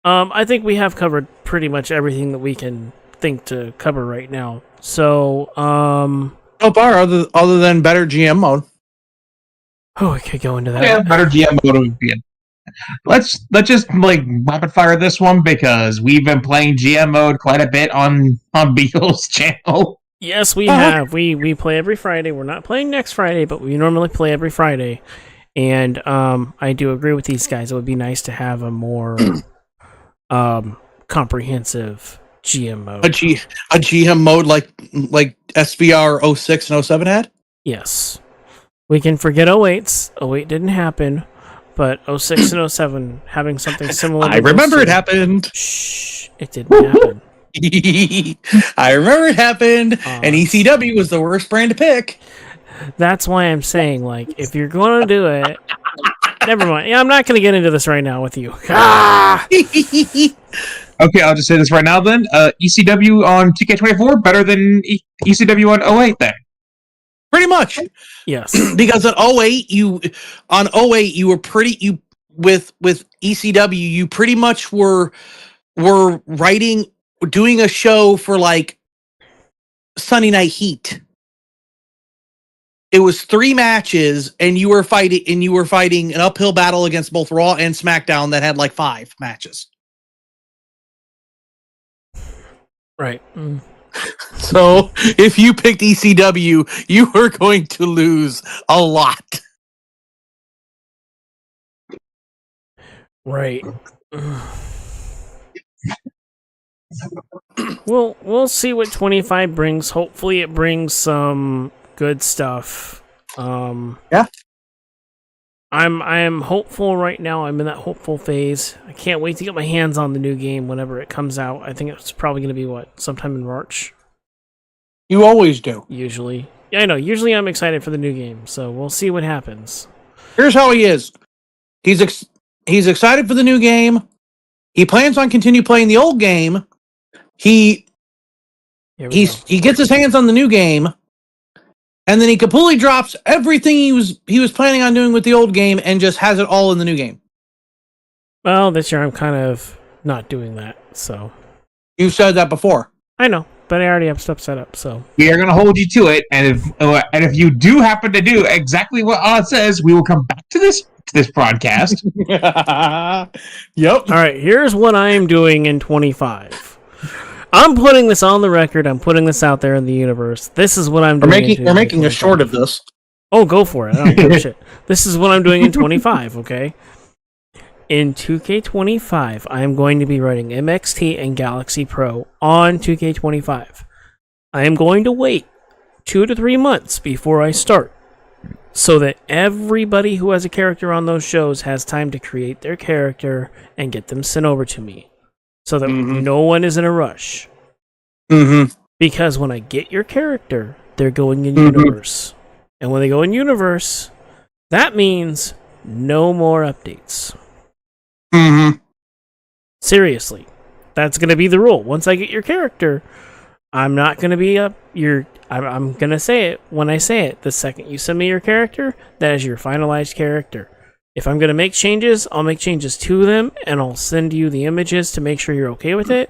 I think we have covered pretty much everything that we can think to cover right now. So, So far, other than better GM mode. oh, we could go into that. Yeah, better GM mode would be it. Let's just like rapid fire this one because we've been playing GM mode quite a bit on Beagle's channel. Yes, we have. We play every Friday. We're not playing next Friday, but we normally play every Friday. And I do agree with these guys. It would be nice to have a more comprehensive GM mode. A GM mode like SVR 06 and 07 had? Yes. We can forget 08's. 08 didn't happen, but 06 and 07 having something similar. I remember it happened. Shh, it didn't happen. I remember it happened, and ECW was the worst brand to pick. That's why I'm saying, like, if you're going to do it, never mind. Yeah, I'm not going to get into this right now with you. Okay, I'll just say this right now then. ECW on 2K24 better than ECW on 08 then. Pretty much. Yes. Because on 08 you were pretty with ECW you pretty much were doing a show for like Sunday Night Heat. It was 3 matches and you were fighting an uphill battle against both Raw and SmackDown that had like 5 matches. Right. So if you picked ECW, you were going to lose a lot. Right. We'll see what 25 brings. Hopefully it brings some good stuff. Yeah. I'm hopeful right now. I'm in that hopeful phase. I can't wait to get my hands on the new game whenever it comes out. I think it's probably going to be sometime in March. You always do. Usually. Yeah, I know. Usually I'm excited for the new game, so we'll see what happens. Here's how he is. He's excited for the new game. He plans on continue playing the old game. He gets his hands on the new game, and then he completely drops everything he was planning on doing with the old game and just has it all in the new game. Well, this year I'm kind of not doing that, so. You said that before. I know, but I already have stuff set up, so. We are going to hold you to it, and if you do happen to do exactly what Odd says, we will come back to this broadcast. Yep. All right, here's what I am doing in 25. I'm putting this on the record. I'm putting this out there in the universe. This is what I'm doing. We're making a short of this. Oh, go for it. I don't give a shit. This is what I'm doing in 25, okay? In 2K25, I am going to be running MXT and Galaxy Pro on 2K25. I am going to wait 2 to 3 months before I start, so that everybody who has a character on those shows has time to create their character and get them sent over to me, so that no one is in a rush. Because when I get your character, they're going in universe. And when they go in universe, that means no more updates. Seriously. That's going to be the rule. Once I get your character, I'm not going to be I'm going to say it when I say it. The second you send me your character, that is your finalized character. If I'm going to make changes, I'll make changes to them, and I'll send you the images to make sure you're okay with it.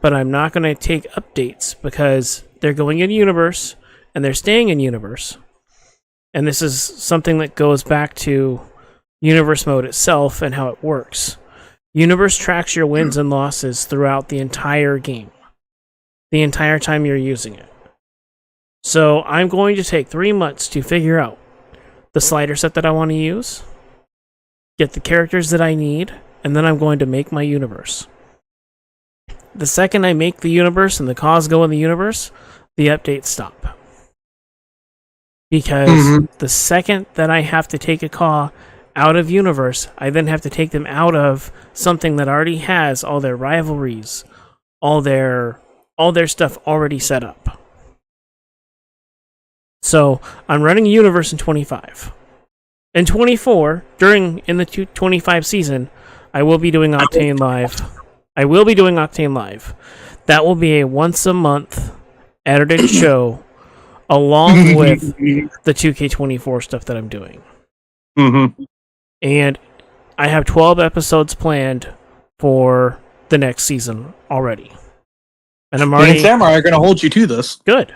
But I'm not going to take updates because they're going in universe, and they're staying in universe. And this is something that goes back to universe mode itself and how it works. Universe tracks your wins and losses throughout the entire game. The entire time you're using it. So I'm going to take 3 months to figure out the slider set that I want to use, get the characters that I need, and then I'm going to make my universe. The second I make the universe and the CAWs go in the universe, the updates stop. Because the second that I have to take a CAW out of universe, I then have to take them out of something that already has all their rivalries, all their stuff already set up. So I'm running a universe in 25. In 24, in the 25 season, I will be doing Octane Live. That will be a once a month edited show along with the 2K24 stuff that I'm doing. And I have 12 episodes planned for the next season already. And I'm already... Me and Samurai are going to hold you to this. Good.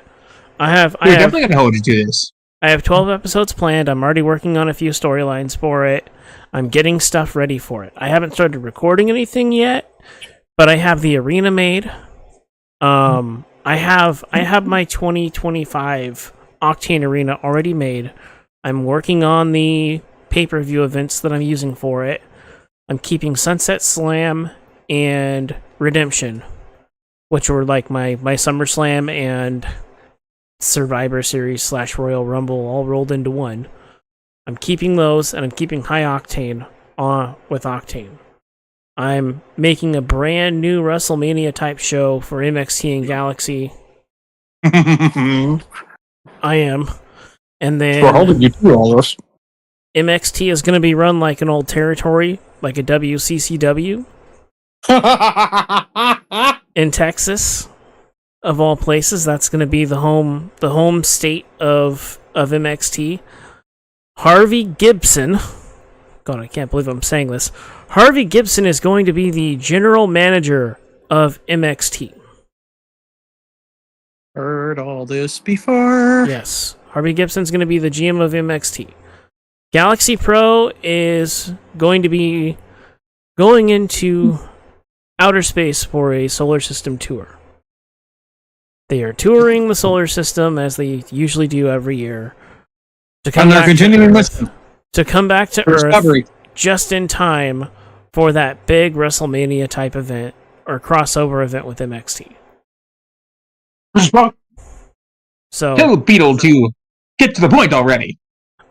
We're definitely going to hold you to this. I have 12 episodes planned. I'm already working on a few storylines for it. I'm getting stuff ready for it. I haven't started recording anything yet, but I have the arena made. I have my 2025 Octane Arena already made. I'm working on the pay-per-view events that I'm using for it. I'm keeping Sunset Slam and Redemption, which were like my SummerSlam and Survivor Series / Royal Rumble all rolled into one. I'm keeping those, and I'm keeping High Octane with Octane. I'm making a brand new WrestleMania type show for MXT and Galaxy. I am. And then We're holding you to all this. MXT is going to be run like an old territory, like a WCCW in Texas, of all places. That's going to be the home state of MXT. Harvey Gibson, God, I can't believe I'm saying this. Harvey Gibson is going to be the general manager of MXT. Heard all this before. Yes, Harvey Gibson's going to be the GM of MXT. Galaxy Pro is going to be going into outer space for a solar system tour. They are touring the solar system as they usually do every year. To come back to Earth just in time for that big WrestleMania type event or crossover event with MXT. So tell Beetle to get to the point already.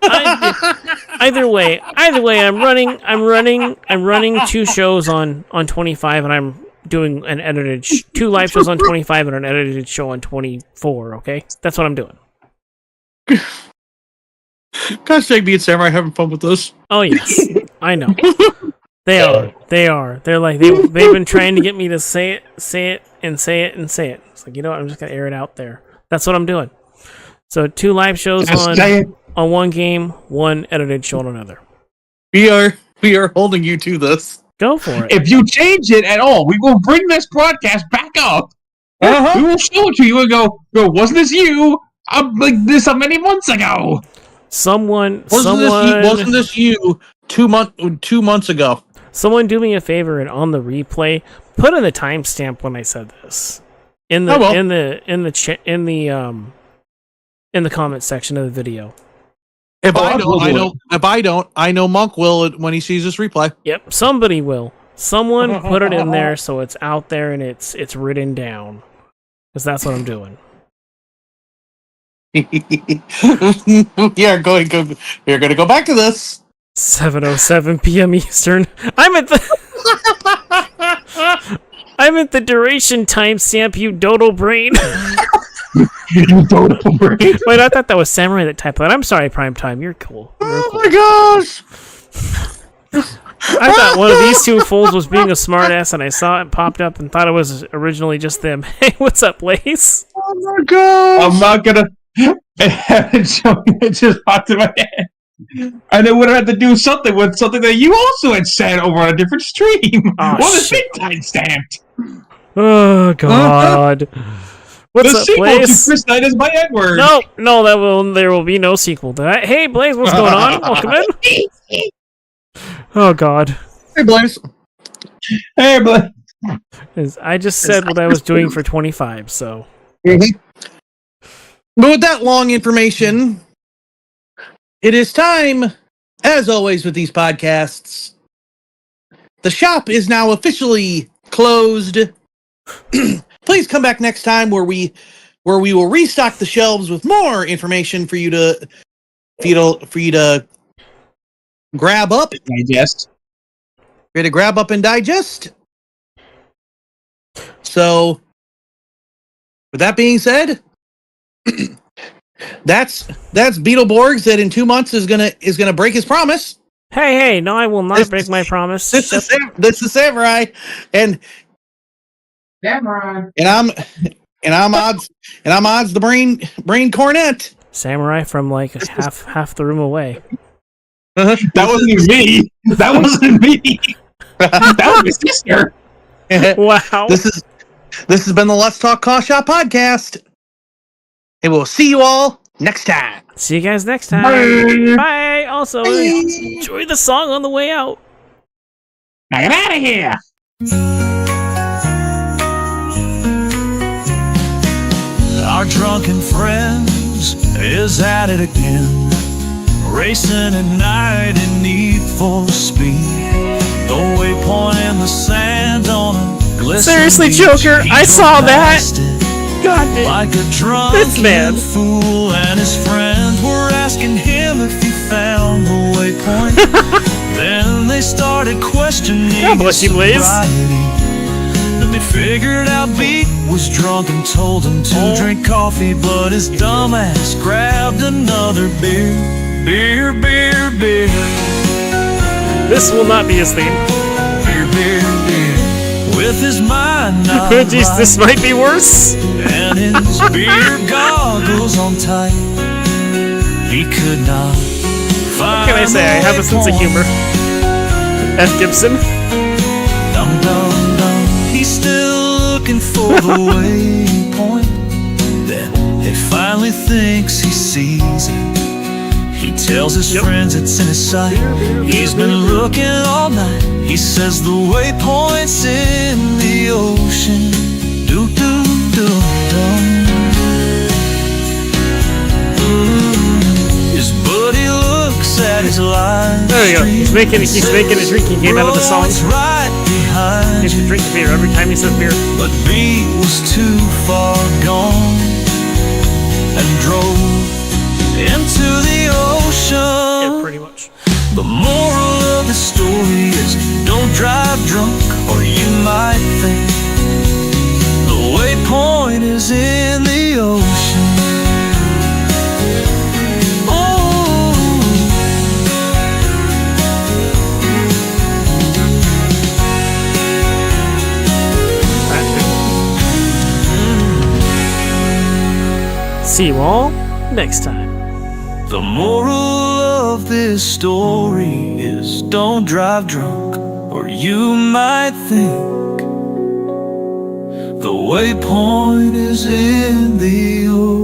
Either way, I'm running 2 shows on 25, and I'm doing an edited 2 live shows on 25 and an edited show on 24. Okay, that's what I'm doing. Gosh dang, me and Samurai having fun with this. Oh yes, I know. They are. They're like they've been trying to get me to say it. It's like, you know what? I'm just gonna air it out there. That's what I'm doing. So 2 live shows on one game, 1 edited show on another. We are holding you to this. Go for it. If you change it at all, we will bring this broadcast back up. We will show it to you and go, wasn't this you? Like this many months ago. Wasn't this you 2 months ago? Someone do me a favor and on the replay, put in the timestamp when I said this in the comment section of the video. If I don't, I know Monk will when he sees this replay. Yep, somebody will. Someone put it in there so it's out there and it's written down, because that's what I'm doing. You're going to go back to this. 7:07 p.m. Eastern. I'm at the duration timestamp, you dodo brain. You dodo brain. Wait, I thought that was Samurai that typed that. I'm sorry, Prime Time. You're cool. My gosh! I thought one of these 2 fools was being a smartass, and I saw it popped up and thought it was originally just them. Hey, what's up, Blaze? Oh my gosh! I'm not gonna. It just popped in my head. And it would have had to do something with something that you also had said over on a different stream. It's big time stamped. Oh God! What's the up, sequel Blaze? to Chris Knight is my Edward. No, there will be no sequel to that. Hey, Blaze, what's going on? Welcome in. Oh God! Hey, Blaze. Hey, Blaze. I just said what I was doing for 25, so. But with that long information, it is time, as always with these podcasts, the shop is now officially closed. Please come back next time where we will restock the shelves with more information for you to grab up, Digest. for you to grab up and digest. So, with that being said, that's Beetleborgs that in 2 months is gonna break his promise. Hey, no, I will not break my promise. This is Samurai, and Samurai. I'm odds the brain cornet. Samurai from like half the room away. That wasn't me. That wasn't me. That was my sister. Wow. This has been the Let's Talk CAW Shop Podcast. And we'll see you all next time. See you guys next time. Bye. Also, enjoy the song on the way out. Now get out of here. Our drunken friends is at it again, racing at night in need for speed. The waypoint in the sand on a glistening Seriously, beach. Joker, He I saw drove that. past it God damn. like a This man. drunken fool, and his friends were asking him if he found the waypoint. Then they started questioning God bless you, his Blaze. sobriety. Then they figured out Beat was drunk and told him to drink coffee, but his dumb ass grabbed another beer. Beer, beer, beer. This will not be his theme. Beer, beer, beer. With his mind not Oh, jeez, this right, might be worse. and his beer goggles on tight, he could not find. What can I say? I have a sense of humor. F. Gibson. Dum dum dum. He's still looking for the waypoint. Then he finally thinks he sees it. He tells his friends it's in his sight. He's been looking all night. He says the waypoint's in the ocean. Do do do dum. His buddy looks at his line. There you go. He's making a drinking game out of the song. Right behind He should drink beer every time he says beer. but B was too far gone and drove into the ocean. Yeah, pretty much. The moral of the story is don't drive drunk or you might think the waypoint is in the ocean. See you all next time. The moral of this story is don't drive drunk or you might think the waypoint is in the ocean.